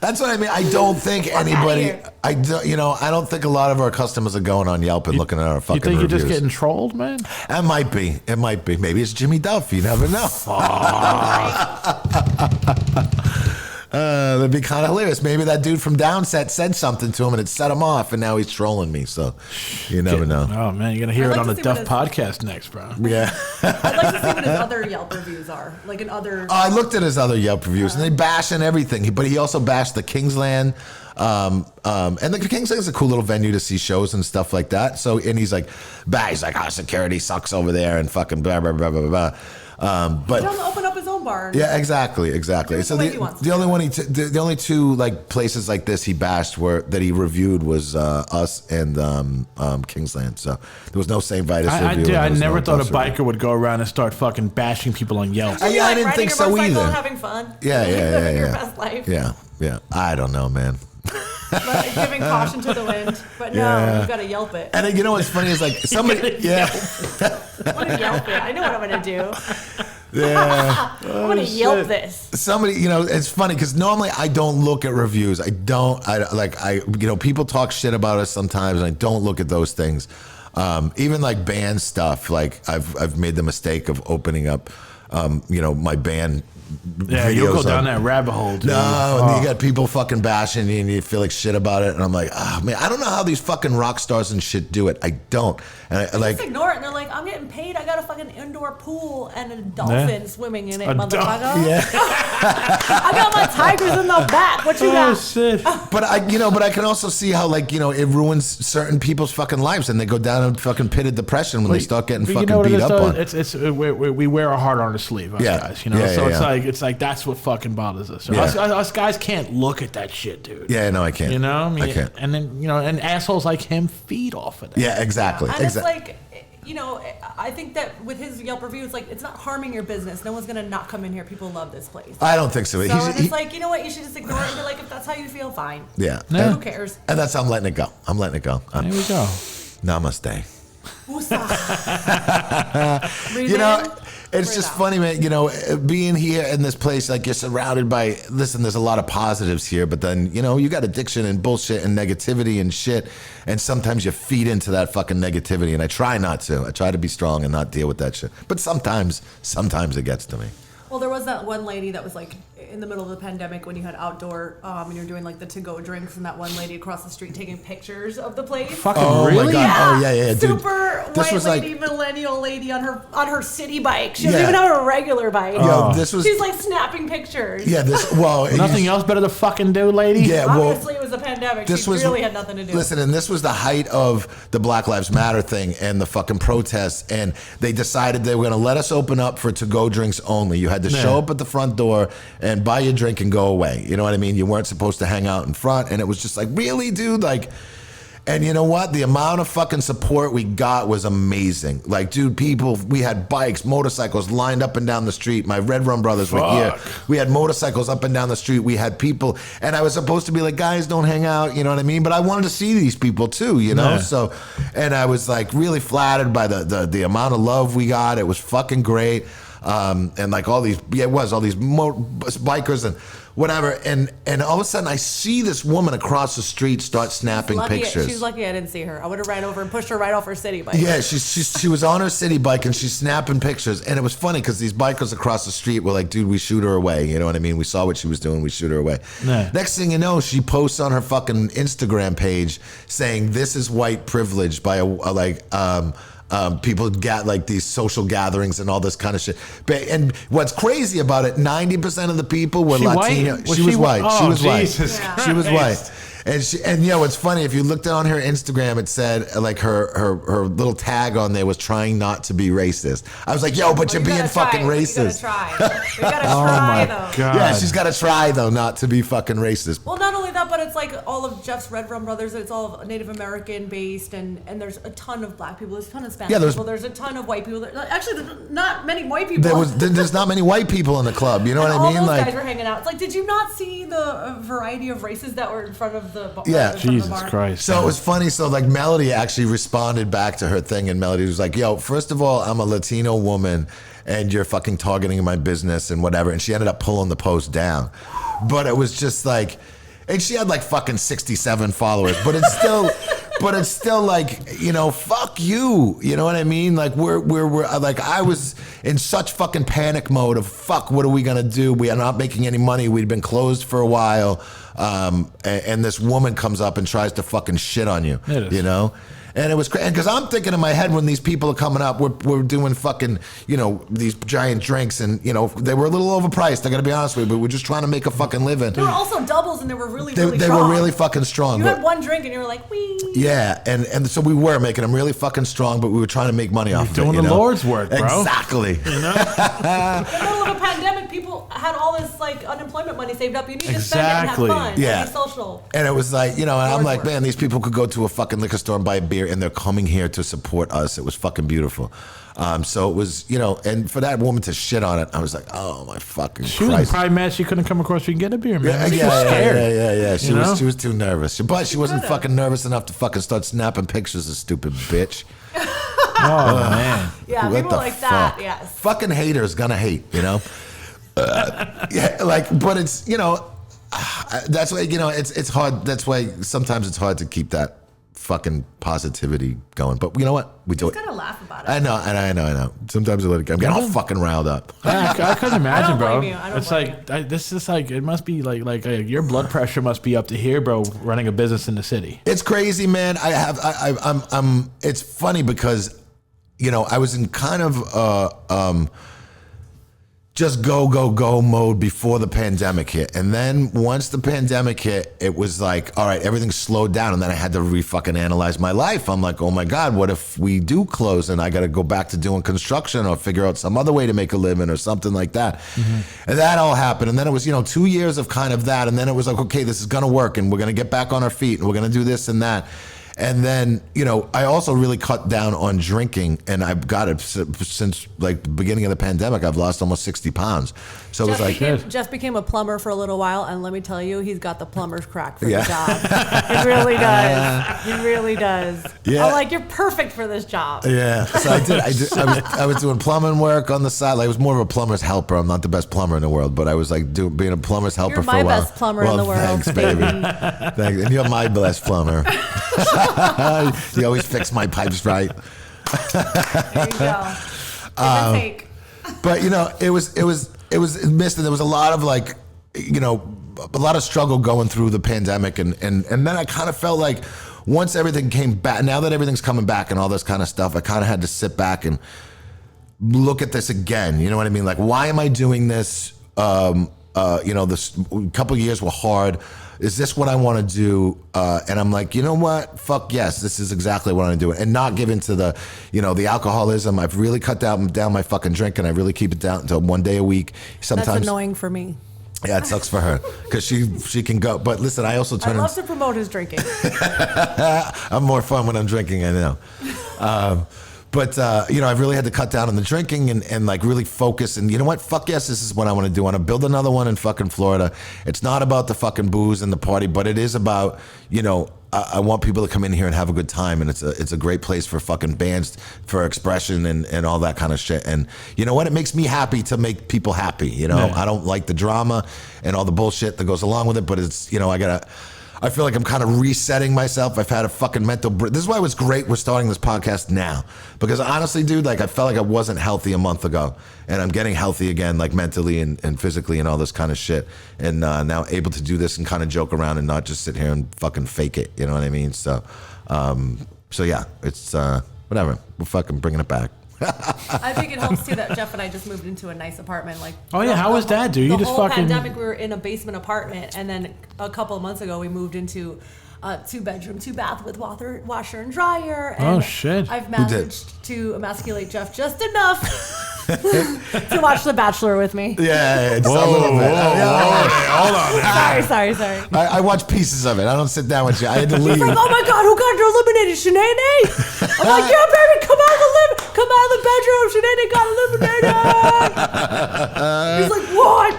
That's what I mean. I don't think anybody. here. I don't think a lot of our customers are going on Yelp and looking at our fucking You think reviews. you're just getting trolled, man? It might be. It might be. Maybe it's Jimmy Duff. You never know. That'd be kind of hilarious. Maybe that dude from Downset said something to him and it set him off, and now he's trolling me. So you never know. Oh man, you're gonna hear I'd it like on to the see what Duff his- podcast next, bro. Yeah. I'd like to see what his other Yelp reviews are. Like in other. I looked at his other Yelp reviews, and they bash and everything. But he also bashed the Kingsland. And the Kingsland is a cool little venue to see shows and stuff like that. So, and he's like, our security sucks over there and fucking blah, blah, blah, blah, blah. But Tell him to open up his own bar. yeah, exactly. Do it So the way he wants the to. only one the only two like places like this he bashed that he reviewed was us and Kingsland. So there was no St. Vitus review. I and there was never no thought a Dust biker review. would go around and start fucking bashing people on Yelp. Yeah, You're I like didn't riding think your so motorcycle either. and having fun. Yeah. Living your best life. Yeah. I don't know, man. But giving caution to the wind. But no, Yeah. you've got to Yelp it. And then, you know what's funny is like somebody, yeah, I'm going to Yelp it. I know what I'm going to do. yeah. I'm going to Yelp this. Somebody, it's funny because normally I don't look at reviews. People talk shit about us sometimes, and I don't look at those things. Even like band stuff, like I've made the mistake of opening up, my band. Yeah, you'll go videos down on- that rabbit hole, dude. No, and you got people fucking bashing you, and you feel like shit about it. And I'm like, man, I don't know how these fucking rock stars and shit do it. I don't. And I like, Just ignore it. And they're like, I'm getting paid. I got a fucking indoor pool and a dolphin swimming in it, A motherfucker. yeah. I got my tigers in the back. What you Oh got? shit! But I can also see how it ruins certain people's fucking lives, and they go down a fucking pit of depression when they start getting But fucking you know what beat it is, up though? on. It's we wear our heart on our sleeve, us Yeah. guys. Yeah, So yeah, it's like that's what fucking bothers us. So Yeah. us guys can't look at that shit, dude. Yeah, no, I can't. You know, I can't. and then and assholes like him feed off of that. Yeah, exactly. And it's Exactly. like, I think that with his Yelp reviews, like, it's not harming your business. No one's going to not come in here. People love this place. I don't think so. So and it's like, you know what? You should just ignore it and be like, if that's how you feel, fine. yeah. Yeah. Who cares? And that's how I'm letting it go. I'm letting it go. There we go. Namaste. Woosah. Breathe You know, in, it's breathe just out. funny, man. Being here in this place, like you're surrounded by. Listen, there's a lot of positives here, but then you got addiction and bullshit and negativity and shit, and sometimes you feed into that fucking negativity. And I try not to. I try to be strong and not deal with that shit. But sometimes it gets to me. Well, there was that one lady that was like in the middle of the pandemic when you had outdoor and you're doing like the to-go drinks, and that one lady across the street taking pictures of the place. Fucking Oh really? my god! Oh yeah, dude. Super This white was lady, like- millennial lady on her city bike. She doesn't Yeah. even have a regular bike. Yo, this was. She's like snapping pictures. Yeah, this. Well, Nothing else better to fucking do, lady. Yeah, well. Obviously, it was a pandemic. This She was really had nothing to do. Listen, and this was the height of the Black Lives Matter thing and the fucking protests, and they decided they were going to let us open up for to-go drinks only. You had to show up at the front door and buy your drink and go away. You know what I mean? You weren't supposed to hang out in front, and it was just like, really, dude? Like, and you know what? The amount of fucking support we got was amazing. Like, dude, we had bikes, motorcycles lined up and down the street. My Red Rum brothers were here. We had motorcycles up and down the street. We had people, and I was supposed to be like, guys, don't hang out, you know what I mean? But I wanted to see these people too, you know? Yeah. So, and I was like really flattered by the amount of love we got. It was fucking great. And like all these bikers and whatever, and all of a sudden I see this woman across the street start snapping pictures. She's lucky I didn't see her. I would have ran over and pushed her right off her city bike. Yeah, she was on her city bike and she's snapping pictures, and it was funny because these bikers across the street were like, "Dude, we shoot her away." You know what I mean? We saw what she was doing. We shoot her away. Yeah. Next thing you know, she posts on her fucking Instagram page saying, "This is white privilege," by people got like these social gatherings and all this kind of shit. And what's crazy about it, 90% of the people were She white? Latino. Was She was she white. white? She Oh, was white. Jesus Yeah. She was Christ. white. And it's funny, if you looked on her Instagram, it said like her little tag on there was trying not to be racist. I was like, yo, but you're You being gotta fucking try. racist. You gotta try. You gotta Oh try my though. god. Yeah, she's got to try though not to be fucking racist. Well, not only that, but it's like all of Jeff's Red Rum brothers. It's all Native American based, and there's a ton of black people. There's a ton of Spanish Yeah, there's- people. There's a ton of white people. Actually, there's not many white people. There's not many white people in the club. You know what And I all mean? those Like, guys were hanging out. It's like, did you not see the variety of races that were in front of the bar? Yeah. Jesus Christ. so it was funny. So like Melody actually responded back to her thing, and Melody was like, "Yo, first of all, I'm a Latino woman, and you're fucking targeting my business and whatever." And she ended up pulling the post down, but it was just like, And she had like fucking 67 followers, but it's still like, you know, fuck you. You know what I mean? Like we're like, I was in such fucking panic mode of fuck, what are we gonna do? We are not making any money. We'd been closed for a while. And this woman comes up and tries to fucking shit on you, you know? And it was crazy because I'm thinking in my head when these people are coming up, we're doing fucking, you know, these giant drinks, and you know they were a little overpriced. I got to be honest with you, but we're just trying to make a fucking living. They were also doubles, and they were really they strong. were really fucking strong. You had one drink, and you were like, wee. Yeah, and so we were making them really fucking strong, but we were trying to make money off of it. Doing the Lord's work, bro. Exactly. You know, in the middle of a pandemic, people had all this like unemployment money saved up. You need to spend it and have fun. Yeah. And be social. And it was like, you know, and I'm Lord's like, work. man, these people could go to a fucking liquor store and buy a beer, and they're coming here to support us. It was fucking beautiful. So it was, you know, and for that woman to shit on it, I was like, oh my fucking she was Christ. probably mad she couldn't come across you and get a beer, man. Yeah. She You was too nervous, but she wasn't fucking nervous enough to fucking start snapping pictures of stupid bitch. Oh man. Yeah, What people the like that. fuck? Yes. Fucking haters gonna hate, you know. Yeah, like, but it's, you know, that's why, you know, it's hard. That's why sometimes it's hard to keep that fucking positivity going. But you know what? We do You it. just gotta laugh about it. I know. Sometimes I let it go. I'm getting all fucking riled up. I couldn't imagine, I don't bro. blame you. I don't It's blame like this is like it must be like your blood pressure must be up to here, bro. Running a business in the city. It's crazy, man. I'm. It's funny because, you know, I was in kind of just go mode before the pandemic hit, and then once the pandemic hit, it was like, all right, everything slowed down, and then I had to fucking analyze my life. I'm like, oh my god, what if we do close and I got to go back to doing construction or figure out some other way to make a living or something like that? And that all happened, and then it was, you know, 2 years of kind of that, and then it was like, okay, this is gonna work, and we're gonna get back on our feet, and we're gonna do this and that. And then, you know, I also really cut down on drinking, and I've got it since like the beginning of the pandemic. I've lost almost 60 pounds. So it was like, Jeff became a plumber for a little while, and let me tell you, he's got the plumber's crack for Yeah. the job. He really does. He really does. Yeah. I'm like, you're perfect for this job. yeah. So I was doing plumbing work on the side. Like, I was more of a plumber's helper. I'm not the best plumber in the world, but I was like being a plumber's helper You're for my a while. best plumber in the world, Thanks, baby. Thanks. And you're my best plumber. You always fix my pipes right. There you go. Give and take. But you know, it was missed, and there was a lot of like, you know, a lot of struggle going through the pandemic, and then I kind of felt like once everything came back, now that everything's coming back and all this kind of stuff, I kind of had to sit back and look at this again. You know what I mean? Like, why am I doing this? You know, this couple of years were hard. Is this what I want to do? And I'm like, you know what? Fuck yes, this is exactly what I'm doing. And not give into the, you know, the alcoholism. I've really cut down my fucking drink, and I really keep it down to 1 day a week. Sometimes That's annoying for me. Yeah, it sucks for her because she can go. But listen, I also I turn. love to promote his drinking. I'm more fun when I'm drinking. I know. But you know, I've really had to cut down on the drinking and like really focus. And you know what? Fuck yes, this is what I want to do. I want to build another one in fucking Florida. It's not about the fucking booze and the party, but it is about, you know, I want people to come in here and have a good time, and it's a great place for fucking bands, for expression and all that kind of shit. And you know what? It makes me happy to make people happy. You know, Yeah. I don't like the drama and all the bullshit that goes along with it, but it's, you know, I feel like I'm kind of resetting myself. I've had a fucking mental break. This is why it was great we're starting this podcast now. Because honestly, dude, like I felt like I wasn't healthy a month ago. And I'm getting healthy again, like mentally and physically and all this kind of shit. And now able to do this and kind of joke around and not just sit here and fucking fake it. You know what I mean? So yeah, it's whatever. We're fucking bringing it back. I think it helps too that Jeff and I just moved into a nice apartment. Like, Oh, yeah, how was that, dude? You The just whole fucking- pandemic, we were in a basement apartment, and then a couple of months ago, we moved into a 2-bedroom, 2-bath with washer and dryer. And Oh, shit. I've Who did? managed to emasculate Jeff just enough to watch The Bachelor with me. Yeah, it's a little bit. Hold on. Sorry. I watch pieces of it. I don't sit down with you. I had to leave. He's like, oh my God, who got eliminated? Shanae? I'm like, yeah, baby, come out of the bedroom. Shanae got eliminated. He's like, what?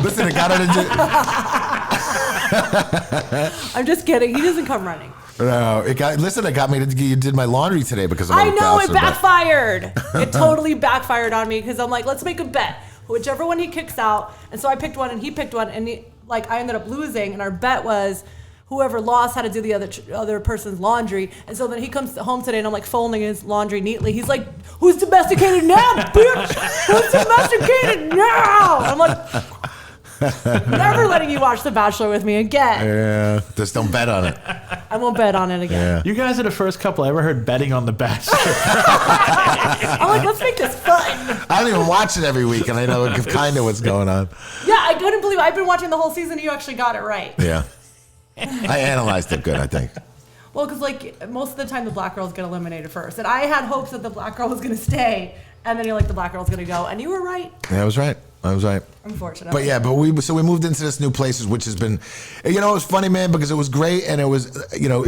Listen, I got her to do. I'm just kidding. He doesn't come running. No, it got me to. You did my laundry today because of I know, it Bachelor, but- backfired. It totally backfired on me because I'm like, let's make a bet. Whichever one he kicks out. And so I picked one and he picked one. And like I ended up losing, and our bet was whoever lost had to do the other person's laundry. And so then he comes home today, and I'm like folding his laundry neatly. He's like, "Who's domesticated now, bitch? Who's domesticated now?" I'm like, never letting you watch The Bachelor with me again. Yeah, just don't bet on it. I won't bet on it again. Yeah. You guys are the first couple I ever heard betting on The Bachelor. I'm like, let's make this fun. I don't even watch it every week, and I know kind of what's going on. Yeah, I couldn't believe I've been watching the whole season. And you actually got it right. Yeah, I analyzed it good, I think. Well, because like most of the time the black girls get eliminated first, and I had hopes that the black girl was gonna stay, and then you're like the black girl's gonna go, and you were right. Yeah, I was right. Unfortunately. But yeah, we moved into this new place, which has been, it was funny, man, because it was great, and it was,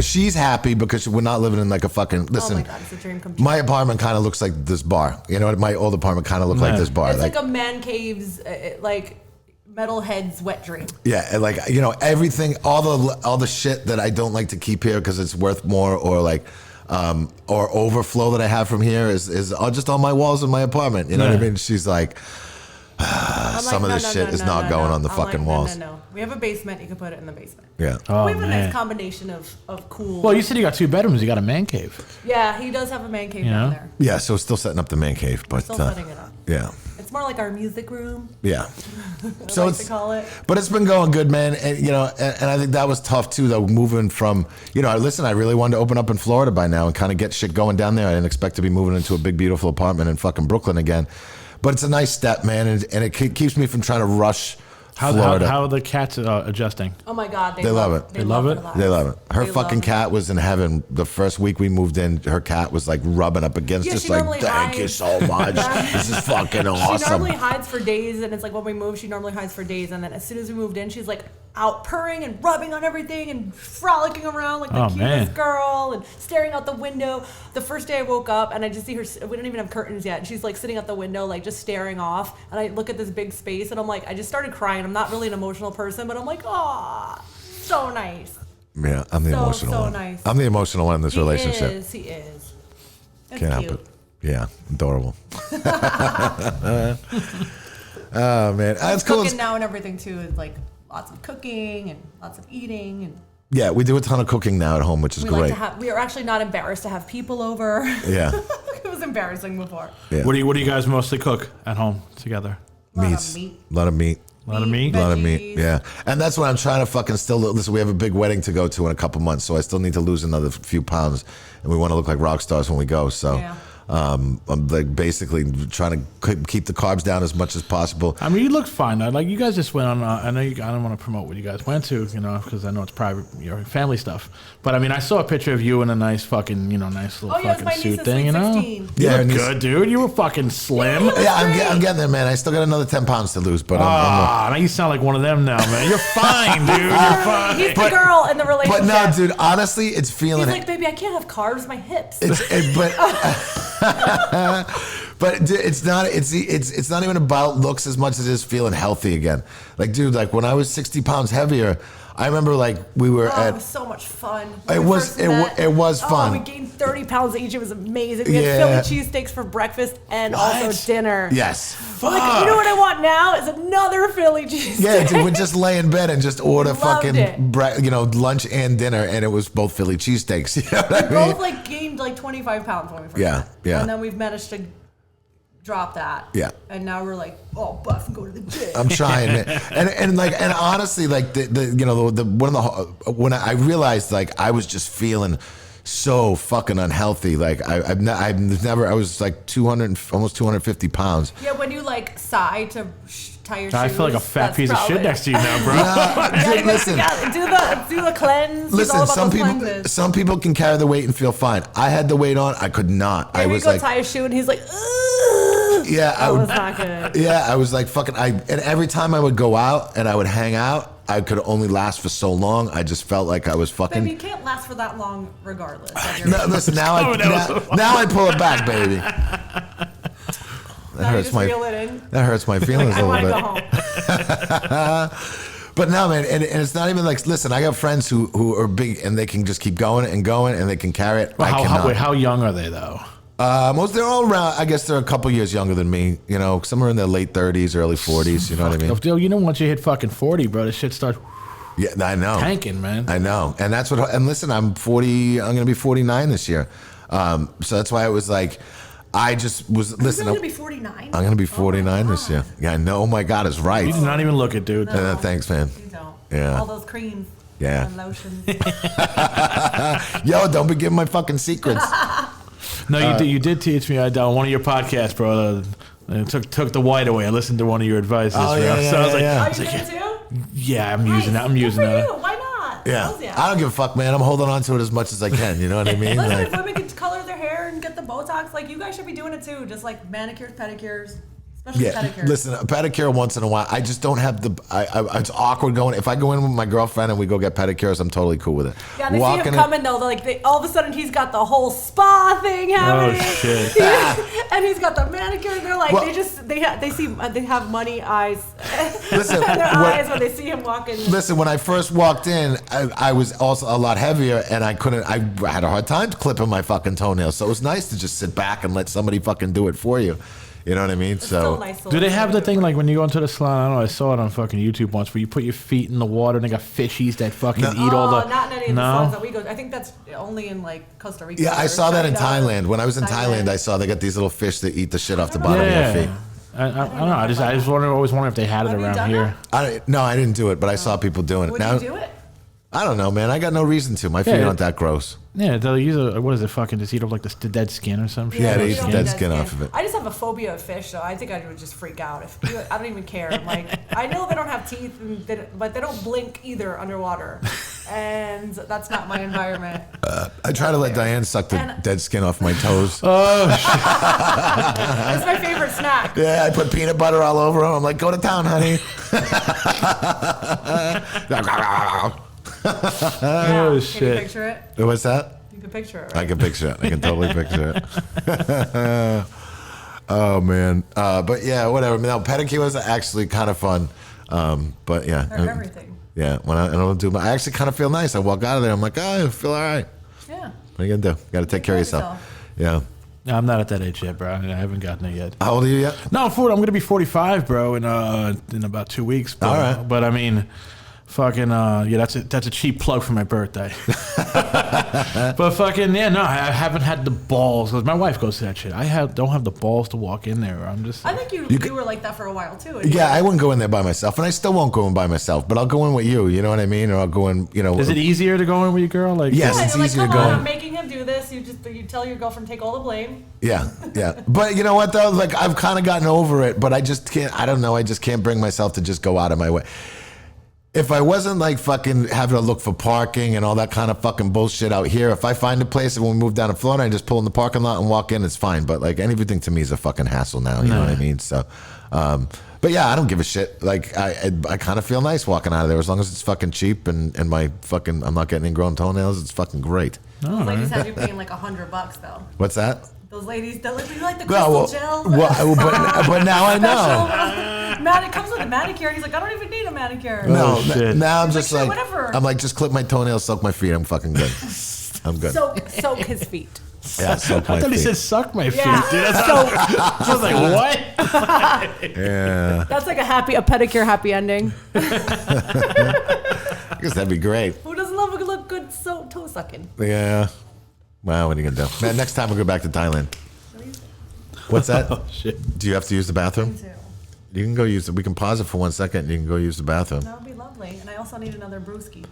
she's happy because we're not living in like a fucking, listen, oh my God, it's a dream come true. my apartment kind of looks like this bar. My old apartment kind of looked like this bar. It's like a man cave's, like metalhead's wet dream. Yeah, and like, everything, all the shit that I don't like to keep here because it's worth more, or like, or overflow that I have from here is all just on my walls in my apartment. You know what I mean? She's like, some of this shit is not going on the fucking walls. No. We have a basement. You can put it in the basement. Yeah. Oh, we have a man. nice combination of cool. Well, you said you got 2 bedrooms. You got a man cave. Yeah, he does have a man cave You down know? there. Yeah, so still setting up the man cave, but Still setting it up. yeah. It's more like our music room. Yeah. I like to call it. But it's been going good, man. And and I think that was tough too, though, moving from, listen, I really wanted to open up in Florida by now and kind of get shit going down there. I didn't expect to be moving into a big, beautiful apartment in fucking Brooklyn again. But it's a nice step, man, and it keeps me from trying to rush Florida. How are the cats adjusting? Oh my God, They love it. They love it? They love it. Her They fucking love it. cat was in heaven. The first week we moved in, her cat was like rubbing up against Yeah, us, she like, normally thank you hides. so much. This is fucking She awesome. normally hides for days, and it's like when we move, she normally hides for days, and then as soon as we moved in, she's like out purring and rubbing on everything and frolicking around like the Oh, cutest man. girl and staring out the window. The first day I woke up and I just see her, we don't even have curtains yet, and she's like sitting out the window like just staring off, and I look at this big space and I'm like, I just started crying. I'm not really an emotional person, but I'm like, oh, so nice. Yeah, I'm the emotional so one. nice. I'm the emotional one in this relationship. He is. It's Can't help cute. it. Yeah, adorable. Oh man, that's cool. Cooking now and everything too is like lots of cooking and lots of eating, and Yeah, we do a ton of cooking now at home, which is we great. like to have. We are actually not embarrassed to have people over. Yeah, It was embarrassing before. yeah. What do you guys mostly cook at home together? Meats. A lot of meat. A lot of meat. A lot of meat? A lot of meat, Veggies. yeah. And that's what I'm trying to fucking still listen. We have a big wedding to go to in a couple months, so I still need to lose another few pounds, and we want to look like rock stars when we go. So, Yeah. I'm like basically trying to keep the carbs down as much as possible. I mean, you look fine. Like you guys just went on. I know I don't want to promote what you guys went to, because I know it's private, family stuff. But I mean, I saw a picture of you in a nice fucking, nice little Oh yeah, it's fucking my suit niece's thing. sweet You know, 16. you Yeah, look and good, dude. You were fucking slim. Yeah, I'm getting there, man. I still got another 10 pounds to lose, but Ah, now you sound like one of them now, man. You're fine, dude. You're fine. He's the girl in the relationship. but no, dude. Honestly, it's feeling. He's like, baby, I can't have carbs. My hips. But dude, it's not even about looks as much as it is feeling healthy again. Like, dude, like when I was 60 pounds heavier, I remember like we were Oh, it at. was so much fun. It was fun. Oh, we gained 30 pounds each. It was amazing. We Yeah. had Philly cheesesteaks for breakfast and also dinner. Yes. I'm like, you know what I want now is another Philly cheesesteak. Yeah, dude, we'd just lay in bed and just order Loved fucking it. lunch and dinner, and it was both Philly cheesesteaks. You know what I We mean? both like gained like 25 pounds when we first Yeah, met. yeah. And then we've managed to drop that. Yeah. And now we're like, oh, buff and go to the gym. I'm trying, man. and honestly, like when I realized like I was just feeling so fucking unhealthy. Like I've never. I was like 200, almost 250 pounds. Yeah, when you like sigh to tie your shoes. I feel like a fat that's piece of shit probably- next to you now, bro. Yeah, Dude, listen. do the cleanse. It's all Listen, about some those people cleanses. some people can carry the weight and feel fine. I had the weight on. I could not. I Maybe was go like, tie a shoe and he's like, ugh. yeah, I That would. was not good. Yeah, I was like fucking. And every time I would go out and I would hang out, I could only last for so long. I just felt like I was fucking. Baby, you can't last for that long regardless. of your- No, listen, now I pull it back, baby. That Now you hurts just my reel it in. that hurts my feelings I a want to little go bit. home. But no, man, and it's not even like. Listen, I got friends who are big and they can just keep going and going and they can carry it. Well, I cannot. how young are they though? Most they're all around. I guess they're a couple years younger than me. You know, some are in their late 30s, early 40s. You know what I mean? Yo, you know, once you hit fucking 40, bro, this shit starts Yeah, I know. tanking, man. I know, and that's what. And listen, I'm 40. I'm gonna be 49 this year. So that's why it was like, I just was listen. You're going to be 49? I'm gonna be 49 this year. Yeah, I know. Oh my God, it's right. You did not even look it, dude. No. Thanks, man. You don't. Yeah. All those creams. Yeah. And lotions. Yo, don't be giving my fucking secrets. No, you did teach me on one of your podcasts, bro. Took the white away. I listened to one of your advices. Oh, bro. yeah, So I was like, yeah. Are you good too? yeah, I'm using that. I'm Good using for that. you. Why not? Yeah. Hells yeah. I don't give a fuck, man. I'm holding on to it as much as I can. You know what I mean? Listen, Like, if women could color their hair and get the Botox, like, you guys should be doing it too. Just like manicures, pedicures, especially yeah, pedicures. listen, a pedicure once in a while. I just don't have the. It's awkward going. If I go in with my girlfriend and we go get pedicures, I'm totally cool with it. Yeah, they see him coming though. All of a sudden he's got the whole spa thing happening. Oh, shit. And he's got the manicure. And they're like, Well- they have money eyes. Listen, in their what- eyes when they see him walking. Listen, when I first walked in, I was also a lot heavier, and I had a hard time clipping my fucking toenails. So it was nice to just sit back and let somebody fucking do it for you. You know what I mean? It's still So nice to Do they look have at the it. thing like when you go into the salon? I don't know. I saw it on fucking YouTube once where you put your feet in the water and they got fishies that fucking eat all the. Not in any of the salons that we go. I think that's only in like Costa Rica. yeah, I or saw that in China. Thailand. When I was in Thailand, I saw they got these little fish that eat the shit off the bottom of Yeah. their feet. I don't know. I just always wonder if they had it Have you around done here. No, I didn't do it, but I saw people doing it. Would Now, you do it? I don't know, man. I got no reason to. My feet Yeah. aren't that gross. Yeah, they'll use what is it? Fucking just eat up like the dead skin or something. Yeah, they we eat the don't dead do skin off of it. I just have a phobia of fish, so I think I would just freak out. I don't even care. I'm like, I know they don't have teeth, but they don't blink either underwater, and that's not my environment. I try to let Dyanne suck the And- dead skin off my toes. It's my favorite snack. Yeah, I put peanut butter all over them. I'm like, go to town, honey. Oh, Can you shit. picture it? What's that? You can picture it, I right? can picture it. I can totally picture it. Oh, man. But yeah, whatever. No, pedicure was actually kind of fun. But yeah. They're everything. Yeah, when I don't do I actually kind of feel nice. I walk out of there. I'm like, oh, I feel all right. Yeah. What are you going to do? Got to take care of yourself. Yeah. No, I'm not at that age yet, bro. I haven't gotten it yet. How old are you yet? No, I'm going to be 45, bro, in about 2 weeks. Bro. All right. But I mean, fucking yeah, that's a cheap plug for my birthday. But fucking yeah, no, I haven't had the balls. 'Cause my wife goes to that shit. Don't have the balls to walk in there. I'm just. I think you were like that for a while too. and Yeah, I wouldn't go in there by myself, and I still won't go in by myself. But I'll go in with you. You know what I mean? Or I'll go in. You know. Is it easier to go in with your girl? Like Yes. Yeah, It's you're like, easier come to go on, in. I'm making him do this. You tell your girlfriend take all the blame. Yeah, yeah. But you know what though? Like I've kind of gotten over it, but I just can't. I don't know. I just can't bring myself to just go out of my way. If I wasn't like fucking having to look for parking and all that kind of fucking bullshit out here, if I find a place and when we move down to Florida, I just pull in the parking lot and walk in, it's fine. But like everything to me is a fucking hassle now. You know what I mean? So, but yeah, I don't give a shit. Like I kind of feel nice walking out of there as long as it's fucking cheap and my fucking I'm not getting ingrown toenails. It's fucking great. Those ladies have you paying like $100 though. What's that? Those ladies, you like the No, crystal gel. but now I know. Man, it comes with a manicure. And he's like, I don't even need a manicure. No, Oh, shit. now I'm He's just like, like, "Sure, whatever." I'm like, just clip my toenails, soak my feet. I'm fucking good. I'm good. Soak his feet. Yeah, soak my I thought he feet. said suck my feet, Yeah. dude. So I was like, what? Yeah, that's like a pedicure happy ending. I guess that'd be great. Who doesn't love a good toe sucking? Yeah. Wow, what are you gonna do? Man, next time we'll go back to Thailand. What's that? Oh shit. Do you have to use the bathroom? Me too. You can go use it. We can pause it for 1 second and you can go use the bathroom. That would be lovely. And I also need another brewski.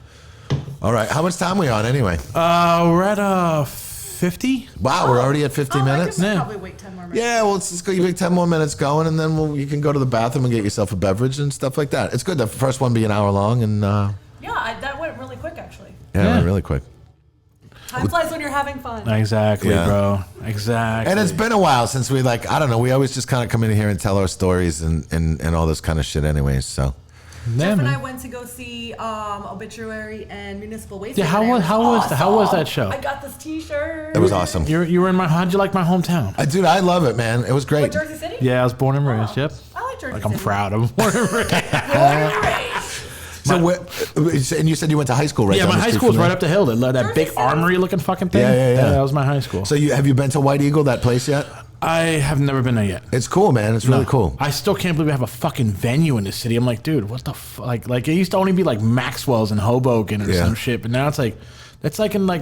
All right. How much time are we on anyway? We're at 50. Wow, we're already at 50 minutes? I could Yeah. probably wait 10 more minutes. Yeah, well, let's just go. You take 10 more minutes going, and then you can go to the bathroom and get yourself a beverage and stuff like that. It's good. The first one be an hour long, and Yeah, that went really quick actually. yeah, really quick. Time flies when you're having fun. Exactly, Yeah. bro. Exactly. And it's been a while since we I don't know. We always just kind of come in here and tell our stories and all this kind of shit, anyways. So Yeah, Jeff and man. I went to go see Obituary and Municipal Waste. Yeah, how today. was- It how was- how was awesome. that show? I got this T-shirt. it was awesome. You were in my. How'd you like my hometown? Dude, I love it, man. It was What, great. Jersey City? Yeah, I was born and raised. Oh, Yep. I like Jersey Like City. I'm proud of. Born and raised. Born and raised. So and you said you went to high school, right? Yeah, my high school was right up the hill. That Jersey big City. armory-looking fucking thing. Yeah. That was my high school. So have you been to White Eagle, that place yet? I have never been there yet. It's cool, man. It's really cool. I still can't believe we have a fucking venue in the city. I'm like, dude, what the fuck? Like it used to only be like Maxwell's in Hoboken or some shit, but now it's like, it's like in like,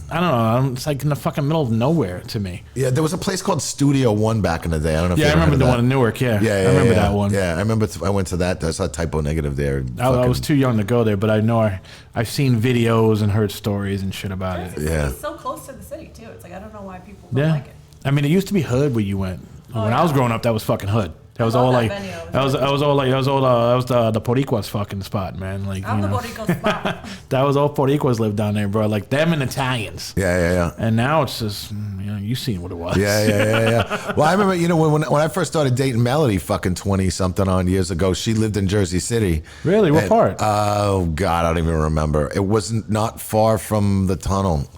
I don't know, it's like in the fucking middle of nowhere to me. Yeah, there was a place called Studio One back in the day. I don't know if you I ever remember heard the of one in Newark. Yeah, I remember that one. Yeah, I remember. I went to that. I saw Typo Negative there. I was too young to go there, but I know I've seen videos and heard stories and shit about it. Yeah. It's so close to the city too. It's like I don't know why people don't like it. I mean, it used to be hood where you went. When I was growing up, that was fucking hood. That was all like, that was the Boricuas fucking spot, man. Like, I'm the Boricua spot. that was all Boricuas lived down there, bro. Like them and Italians. Yeah. And now it's just, you seen what it was. Yeah. Well, I remember, when I first started dating Melody, fucking 20-something on years ago, she lived in Jersey City. Really? What part? Oh God, I don't even remember. It wasn't not far from the tunnel.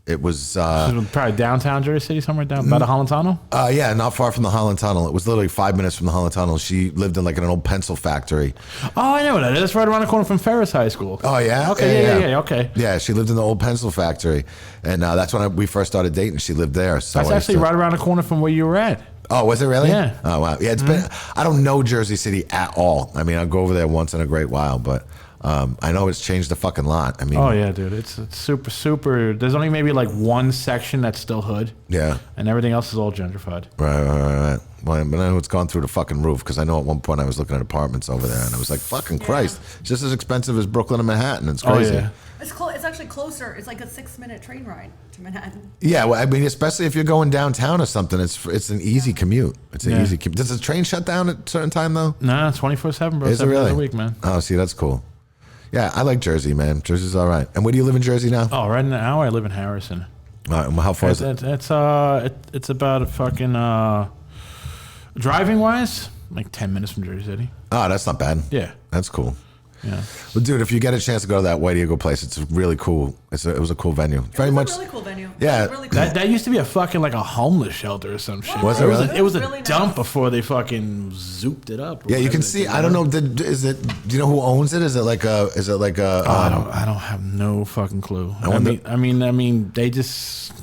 It was probably downtown Jersey City, somewhere down by the Holland Tunnel. Yeah, not far from the Holland Tunnel. It was literally 5 minutes from the Holland Tunnel. She lived in like an old pencil factory. Oh, I know what that is. It's right around the corner from Ferris High School. Oh yeah. Okay. Yeah. Okay. Yeah, she lived in the old pencil factory, and that's when we first started dating. She lived there. So That's actually right around the corner from where you were at. Oh, was it really? Yeah. Oh wow. Yeah, it's been. I don't know Jersey City at all. I mean, I'll go over there once in a great while, but. I know it's changed a fucking lot. I mean, oh yeah, dude, it's super. There's only maybe like one section that's still hood. Yeah, and everything else is all gentrified. Right. Well, but I know it's gone through the fucking roof because I know at one point I was looking at apartments over there and I was like, "Fucking Christ, it's just as expensive as Brooklyn and Manhattan." It's crazy. Oh, yeah. It's actually closer. It's like a 6-minute train ride to Manhattan. Yeah, well, I mean, especially if you're going downtown or something, it's an easy commute. It's an easy commute. Does the train shut down at a certain time though? Nah, 24/7, bro. Is it 7 really? days a week, man. Oh, see, that's cool. Yeah, I like Jersey, man. Jersey's all right. And where do you live in Jersey now? Oh, right in an hour. I live in Harrison. All right, well, how far is it? It's about a fucking driving wise, like 10 minutes from Jersey City. Oh, that's not bad. Yeah, that's cool. Yeah. Well, dude, if you get a chance to go to that White Eagle place, it's really cool. It was a cool venue. Very much. A really cool venue. Yeah. Really cool. That used to be a fucking like a homeless shelter or some shit. Was it really? It was a really dump nice. before they fucking zooped it up. Yeah, you can see. I don't know. Do you know who owns it? Is it like a? I don't have no fucking clue. I mean,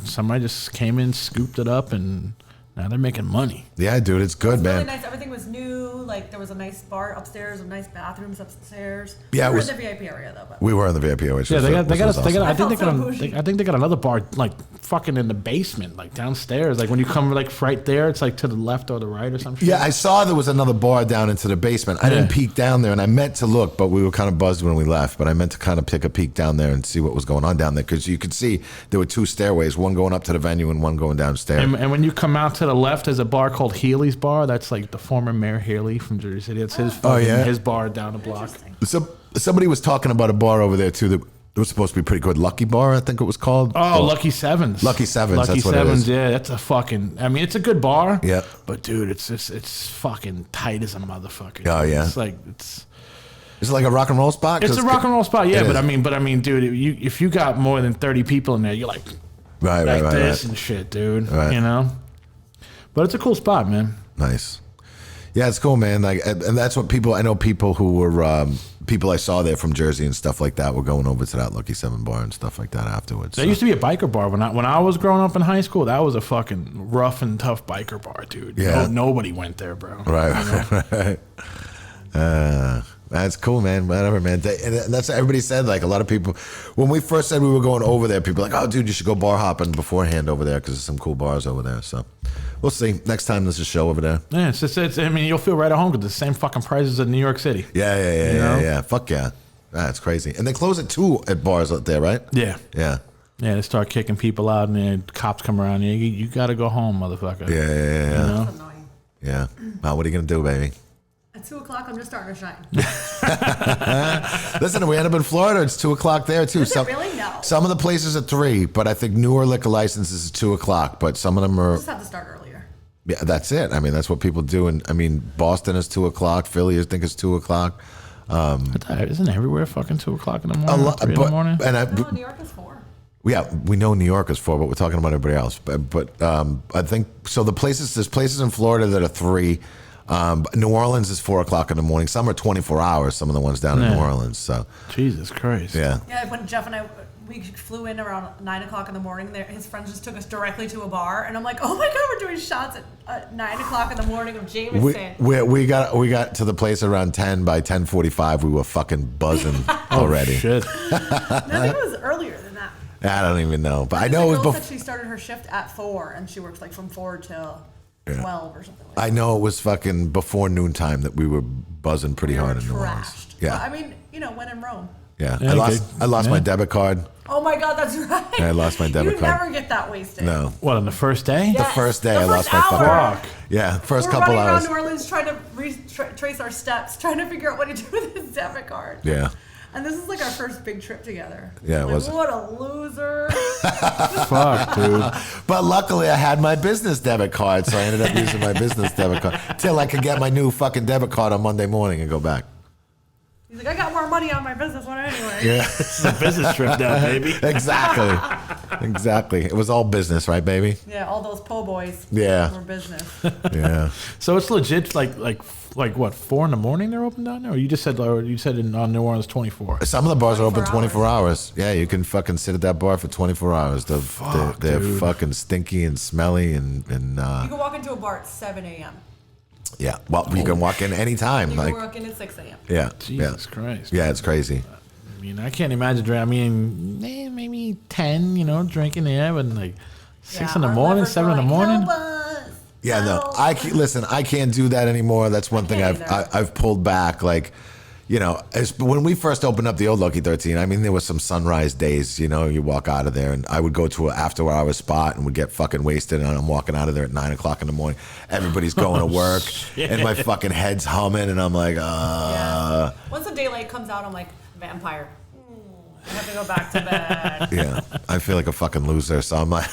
somebody just came in, scooped it up, and now they're making money. Yeah, dude, it's good, It was man. really nice. Everything was new. Like there was a nice bar upstairs, and nice bathrooms upstairs. Yeah, we it were was- in the VIP area though. But We were in the VIP, which Yeah, was, they got. awesome. I think felt so bougie. I think they got another bar like fucking in the basement, like downstairs. Like when you come like right there, it's like to the left or the right or something. Yeah, I saw there was another bar down into the basement. I didn't peek down there, and I meant to look, but we were kind of buzzed when we left. But I meant to kind of pick a peek down there and see what was going on down there, because you could see there were 2 stairways, one going up to the venue and one going downstairs. And when you come out to the left, there's a bar called Healy's Bar. That's like the former Mayor Healy from Jersey City. It's his his bar down the block. So somebody was talking about a bar over there too that was supposed to be pretty good. Lucky Bar, I think it was called. Oh, Lucky Sevens. Lucky Sevens, Lucky that's what it Sevens. is. Yeah, that's a fucking. I mean, it's a good bar. Yeah. But dude, it's fucking tight as a motherfucker. Oh, yeah. It's like it's. Is it like a rock and roll spot? It's a rock and roll spot, yeah. It But is. I mean, dude, if you got more than 30 people in there, you're like Right. this and shit, dude. Right. You know. But it's a cool spot, man. Nice. Yeah, it's cool, man. Like, and that's what people. I know people who were people I saw there from Jersey and stuff like that were going over to that Lucky 7 bar and stuff like that afterwards. There used to be a biker bar when I was growing up in high school. That was a fucking rough and tough biker bar, dude. Yeah. Nobody went there, bro. Right. That's cool, man. Whatever, man. And that's what everybody said. Like a lot of people, when we first said we were going over there, people were like, "Oh, dude, you should go bar hopping beforehand over there because there's some cool bars over there." So we'll see. Next time there's a show over there. Yeah, it's I mean, you'll feel right at home because the same fucking prices as New York City. Yeah. Fuck yeah. That's crazy. And they close at 2 at bars out there, right? Yeah. Yeah. Yeah, they start kicking people out, and then cops come around. You got to go home, motherfucker. Yeah. You know? That's annoying. Yeah. Well, what are you gonna do, baby? At 2 o'clock, I'm just starting to shine. Listen, we end up in Florida. It's 2 o'clock there too. Is it really? No. Some of the places are 3, but I think newer liquor licenses is 2 o'clock. But some of them are. Just have to start earlier. Yeah, that's it. I mean, that's what people do. And I mean, Boston is 2 o'clock. Philly, I think, is 2 o'clock. Isn't everywhere fucking 2 o'clock in the morning? 3 in the morning? And No, New York is 4. yeah, we know New York is 4, but we're talking about everybody else. But I think so. There's places in Florida that are 3. New Orleans is 4 o'clock in the morning. Some are 24 hours. Some of the ones down in New Orleans. So Jesus Christ. yeah. Yeah, when Jeff and I we flew in around 9 o'clock in the morning. His friends just took us directly to a bar, and I'm like, oh my god, we're doing shots at 9 o'clock in the morning of Jameson. We got to the place around 10. By 10:45, we were fucking buzzing already. Shit. No, I think it was earlier than that. I don't even know, but I know it was before. before. She started her shift at 4, and she works like from 4 till 12 or something. Like I know it was fucking before noontime that we were buzzing pretty that. hard We in were New Orleans. trashed. Yeah, Well, I mean, when in Rome. yeah. Yeah, I lost my debit card. Oh my god, that's right. I lost my debit you card. never get that wasted. No, What, on the first day? Yes. first day The I lost first my hour. fucking. Yeah, first We're couple running hours. around New Orleans trying to trace our steps, trying to figure out what to do with his debit card. Yeah. And this is like our first big trip together. Yeah, it like, was. What a loser. Fuck, dude. But luckily, I had my business debit card, so I ended up using my business debit card till I could get my new fucking debit card on Monday morning and go back. He's like, I got more money on my business one anyway. Yeah, It's a business trip now, baby. exactly. It was all business, right, baby? Yeah, all those po' boys. Yeah. Were business. Yeah. So it's legit, like what, 4 in the morning they're open down there? Or you just said, on New Orleans 24? Some of the bars are open 24 24 hours. Yeah, you can fucking sit at that bar for 24 hours. They're dude. fucking stinky and smelly and You can walk into a bar at 7 a.m. yeah. Well, you can walk in anytime. You Like, can walk in at 6 a.m. yeah, Jesus yeah, Christ. yeah. It's crazy. I mean, I can't imagine drinking. I mean, maybe 10, drinking there, but like 6 in the our morning, livers 7 in were the like, morning. "Help us, Yeah, no. help." Listen. I can't do that anymore. That's one thing can't I've pulled back. Like, when we first opened up the old Lucky 13, I mean, there was some sunrise days. You walk out of there, and I would go to an after-hours spot and would get fucking wasted, and I'm walking out of there at 9 o'clock in the morning. Everybody's going to work, and my fucking head's humming, and I'm like, Yeah. Once the daylight comes out, I'm like, vampire. I have to go back to bed. yeah. I feel like a fucking loser. So I'm like,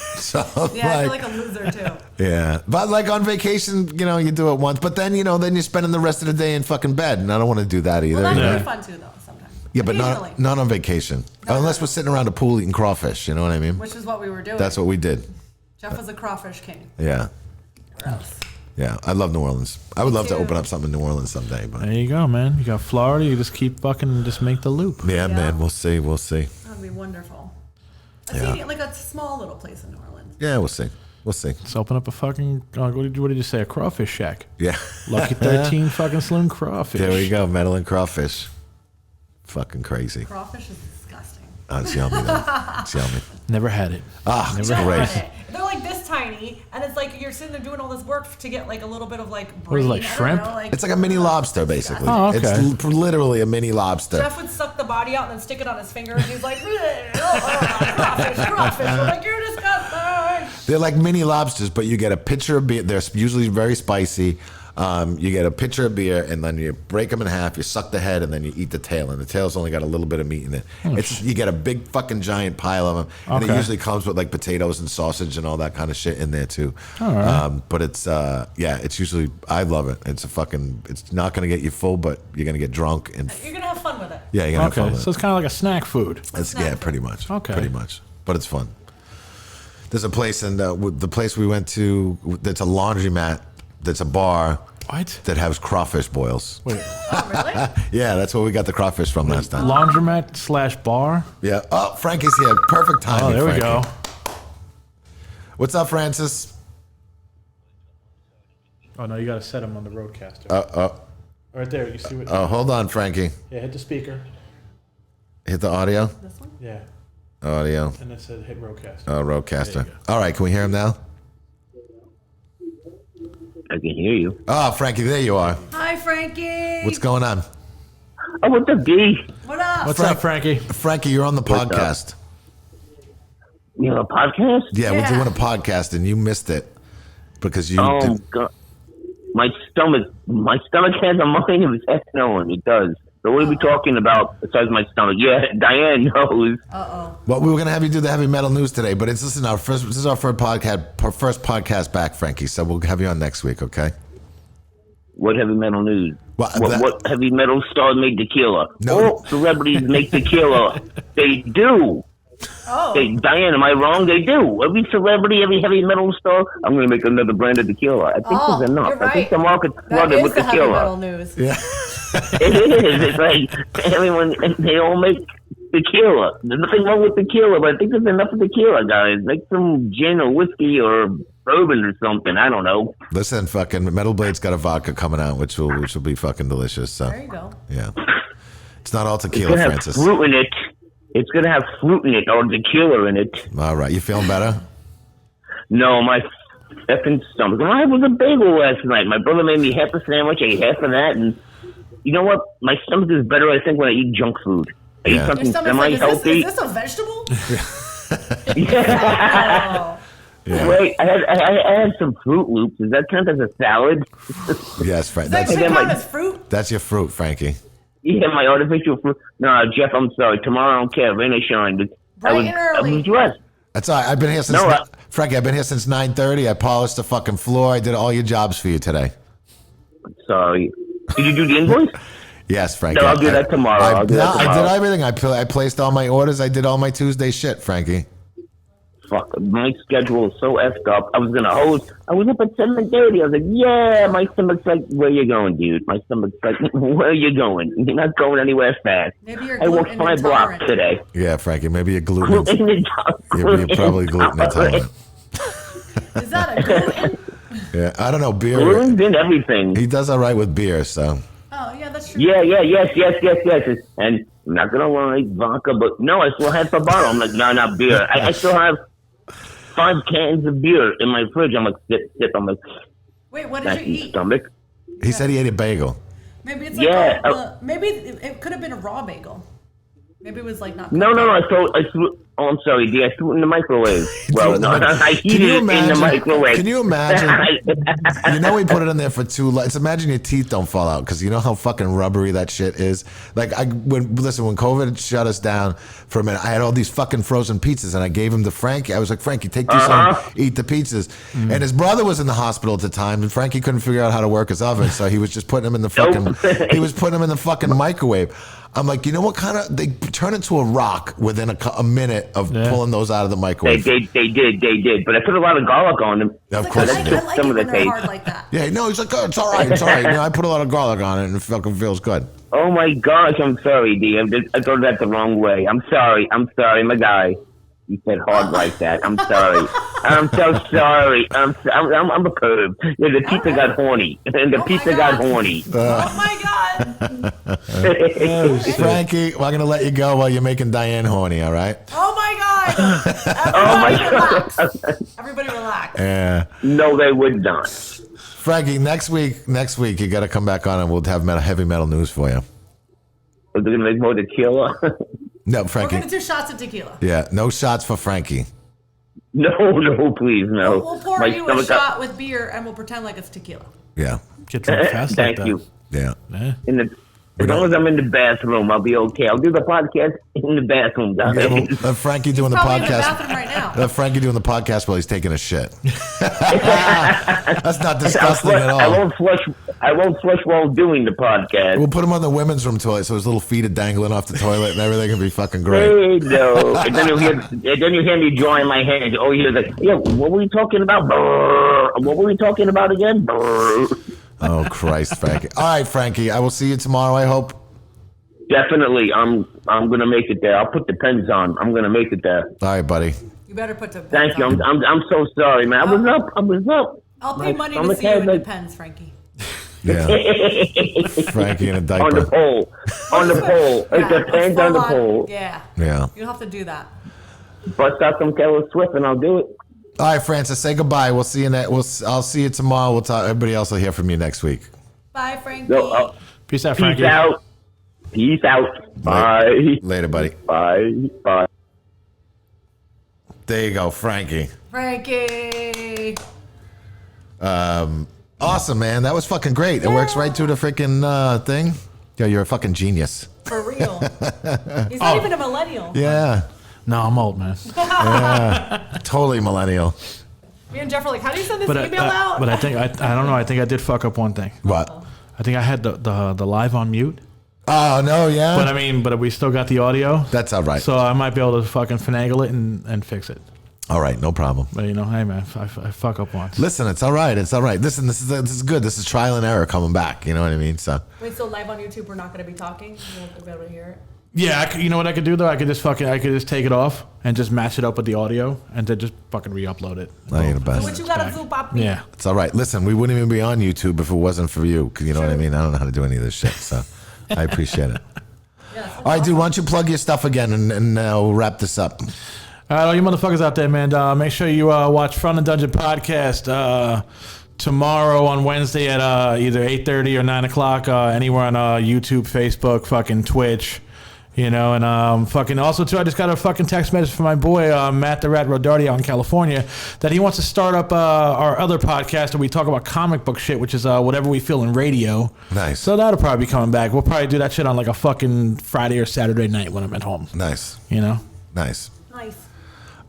Yeah, I feel like a loser too. yeah. But like on vacation, you do it once, but then then you're spending the rest of the day in fucking bed, and I don't want to do that either. Well, that's you know? really fun too, though, sometimes. Yeah, but Occasionally, not on vacation. Unless we're sitting around a pool eating crawfish, you know what I mean? which is what we were doing. That's what we did. Jeff was a crawfish king. Yeah. Gross. Yeah. I love New Orleans. I would love to too. open up something in New Orleans someday, but There you go, man. You got Florida. You just keep just make the loop. yeah, Yeah. man, we'll see. We'll see. That would be wonderful. Yeah. Like a small little place in New Orleans. Yeah, we'll see. We'll see. Let's open up a fucking, what did you say? A crawfish shack. Yeah. Lucky 13 fucking Saloon crawfish. There we go. Metal and crawfish. Fucking crazy. Crawfish is disgusting. Oh, it's yummy, though. It's yummy. Never had it. Ah, it's Don't great. want it. They're like this tiny, and it's like you're sitting there doing all this work to get like a little bit of like What is brain. it, like I don't shrimp? know, It's like a mini lobster, basically. Oh, okay. It's literally a mini lobster. Jeff would suck the body out and then stick it on his finger, and he's like, crawfish, crawfish. I'm like, you're disgusting. They're like mini lobsters, but you get a pitcher of beer. They're usually very spicy. You get a pitcher of beer, and then you break them in half. You suck the head, and then you eat the tail. And the tail's only got a little bit of meat in it. You get a big fucking giant pile of them, and it Okay. usually comes with like potatoes and sausage and all that kind of shit in there too. All right. But it's it's usually I love it. It's not gonna get you full, but you're gonna get drunk and You're gonna have fun with it. yeah, you're gonna have fun Okay, with so it. it's kind of like a snack food. Yeah, pretty much. Okay. Pretty much. But it's fun. There's a place in the place we went to that's a laundromat, that's a bar What? that has crawfish boils. Wait, Oh, really? Yeah, that's where we got the crawfish from last time. laundromat / bar? Yeah. Oh, Frankie's here. Perfect timing. Oh, there we Frankie. go. What's up, Francis? Oh, no, you got to set them on the roadcaster. Oh, Right there, you see what? hold on, Frankie. Yeah, hit the speaker. Hit the audio. This one? Yeah, Audio. and it said hit roadcaster. Roadcaster. There you All right, can we hear him now? I can hear you. Oh, Frankie, there you are. Hi, Frankie. What's going on? Oh, what's up, D? What up? What's up, Frankie? Frankie, you're on the What's up? podcast. You have a podcast? Yeah, we're Yeah. doing a podcast, and you missed it because you. Oh, did- God. My stomach has a mind of its own. It does. So what are we talking about besides my stomach? Yeah, Dyanne knows. Well, we were gonna have you do the heavy metal news today, but this is our first podcast back, Frankie. So we'll have you on next week, okay? What heavy metal news? Well, What heavy metal stars make tequila? No. All celebrities make tequila. They do. Oh. Dyanne, am I wrong? They do. Every celebrity, every heavy metal star, I'm going to make another brand of tequila. I think there's enough. You're right. I think the market's That flooded is with the heavy metal tequila. news. Yeah. It is. It's like everyone, they all make tequila. There's nothing wrong with tequila, but I think there's enough of tequila, guys. Make some gin or whiskey or bourbon or something. I don't know. Listen, fucking Metal Blade's got a vodka coming out, which will be fucking delicious. So There you go. yeah, it's not all It's tequila, going to have Francis. fruit in it. It's going to have fruit in it or tequila in it. All right, you feeling better? No, my effing stomach. I was a bagel last night. My brother made me half a sandwich. I ate half of that, and you know what? My stomach is better, I think, when I eat junk food. I eat Yeah. something Your stomach's like, semi-healthy. is this a vegetable? Yeah. Oh. Yeah. Wait, I had some Fruit Loops. Does that count as a salad? Yes, Frank. Does that That's count my- as fruit? that's your fruit, Frankie. Yeah, my artificial fruit. No, Jeff, I'm sorry. Tomorrow I don't care. Rain or shine. Bright and I early. was dressed. That's all right. I've been here since No, Frankie. I've been here since 9:30. I polished the fucking floor. I did all your jobs for you today. Sorry. Did you do the invoice? Yes, Frankie. No, I'll do that tomorrow. I'll do that I did tomorrow. everything. I placed all my orders. I did all my Tuesday shit, Frankie. Fuck, my schedule is so effed up. I was going to host. I was up at 7:30. I was like, yeah. My stomach's like, where you going, dude? My stomach's like, where are you going? You're not going anywhere fast. Maybe you're I walked gluten 5 blocks intolerant. today. Yeah, Frankie. Maybe you're gluten. You're probably gluten intolerant. Is that a gluten? Yeah, I don't know beer. Gluten's in everything. He does all right with beer, so Oh, yeah, that's true. Yeah, yes. And I'm not gonna lie, vodka, but no, I still have a bottle. I'm like, no, not beer. I still have 5 cans of beer in my fridge. I'm like, sip. I'm like, Wait, what that's did you in eat? he stomach. said he ate a bagel. Maybe it's like Yeah. maybe it could have been a raw bagel. Maybe it was like not. No. I threw. Oh, I'm sorry, D. I threw it in the microwave. Well, no, I heated it in the microwave. Can you imagine? You know we put it in there for 2 lights. Imagine your teeth don't fall out because you know how fucking rubbery that shit is. Like when COVID shut us down for a minute, I had all these fucking frozen pizzas and I gave them to Frankie. I was like, Frankie, take these home, eat the pizzas. And his brother was in the hospital at the time, and Frankie couldn't figure out how to work his oven, so he was just putting them in the fucking. He was putting them in the fucking microwave. I'm like, you know what kind of? They turn into a rock within a minute of pulling those out of the microwave. They did. But I put a lot of garlic on them. Of Like, course I you like, did. I like Some it of the when they're taste. hard like that. Yeah, no, he's like, oh, it's all right. You know, I put a lot of garlic on it and it fucking feels good. Oh my gosh, I'm sorry, D. I thought that the wrong way. I'm sorry, my guy. You said hard like that. I'm sorry. I'm so sorry. I'm a perv. Yeah, the pizza got horny. And the Oh pizza my got God. horny. Oh my god! Frankie, we're gonna let you go while you're making Dyanne horny. All right? Oh my god! Oh my Everybody relax. God. Everybody relax. Yeah. No, they would not. Frankie, next week you got to come back on and we'll have heavy metal news for you. Are they going to make more tequila? No, We're Frankie. gonna do shots of tequila. Yeah, no shots for Frankie. No, please, no. We'll pour My you a stomach got- shot with beer, and we'll pretend like it's tequila. Yeah, Get drunk fast like Thank that. you. yeah. Yeah. As long as I'm in the bathroom, I'll be okay. I'll do the podcast in the bathroom, guys. Yeah, well, Frankie doing the Probably in the podcast. bathroom right now. Frankie doing the podcast while he's taking a shit. That's not disgusting at I all. won't flush while doing the podcast. We'll put him on the women's room toilet so his little feet are dangling off the toilet and everything can be fucking great. Hey, no. And then you hear me drawing my hands. Oh, you're like, yeah, what were we talking about? Brrr. What were we talking about again? Brrr. Oh Christ, Frankie. All right, Frankie. I will see you tomorrow. I hope. Definitely, I'm gonna make it there. I'll put the pens on. I'm gonna make it there. All right, buddy. You better put the. Thank you. on. I'm so sorry, man. I was up. I'll pay My money to stomach see you. had, It like- depends, Frankie. Yeah, Frankie in a On the diaper. pole. On the pole. It Yeah, depends full on the on. pole. Yeah. Yeah. You'll have to do that. Bust out some Taylor Swift and I'll do it. All right, Francis. Say goodbye. We'll see you I'll see you tomorrow. We'll talk. Everybody else will hear from you next week. Bye, Frankie. So, Peace out, Frankie. peace out. Peace out. Bye. Later, buddy. Bye. Bye. There you go, Frankie. Frankie. Awesome, man. That was fucking great. It works right through the freaking thing. Yo, you're a fucking genius. For real. He's not even a millennial. Yeah. No, I'm old, man. Totally millennial. Me and Jeff are like, how do you send this But email out? but I think I don't know. I think I did fuck up one thing. What? I think I had the live on mute. Oh no, yeah. But we still got the audio. That's all right. So I might be able to fucking finagle it and fix it. All right, no problem. But hey man, I fuck up once. Listen, it's all right. It's all right. Listen, this is good. This is trial and error coming back. You know what I mean? So. Wait, so live on YouTube, we're not going to be talking. You won't be able to hear it. Yeah, you know what I could do though? I could just take it off and just match it up with the audio and then just fucking re-upload it. You're the best. So what you got to do, Poppy? Yeah. It's all right. Listen, we wouldn't even be on YouTube if it wasn't for you. 'Cause you know what I mean? I don't know how to do any of this shit, so I appreciate it. Yeah, All right, dude, why don't you plug your stuff again and we'll wrap this up. All right, all you motherfuckers out there, man, make sure you watch Front of Dungeon Podcast tomorrow on Wednesday at either 8:30 or 9 o'clock, anywhere on YouTube, Facebook, fucking Twitch, you know, and fucking also, too, I just got a fucking text message from my boy, Matt the Rat Rodardi out in California, that he wants to start up our other podcast where we talk about comic book shit, which is Whatever We Feel in Radio. Nice. So that'll probably be coming back. We'll probably do that shit on like a fucking Friday or Saturday night when I'm at home. Nice. You know? Nice. Nice.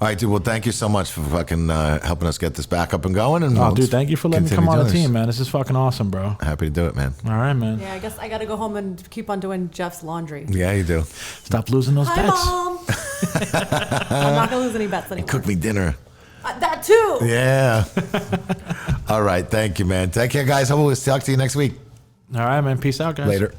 All right, dude. Well, thank you so much for fucking helping us get this back up and going. And Oh, we'll dude, thank you for letting me continue come on the doing team, this. man. This is fucking awesome, bro. Happy to do it, man. All right, man. Yeah, I guess I got to go home and keep on doing Jeff's laundry. Yeah, you do. Stop losing those Hi, bets. Mom. I'm not going to lose any bets anymore. Cook me dinner. That too. Yeah. All right. Thank you, man. Take care, guys. Hope we'll talk to you next week. All right, man. Peace out, guys. Later.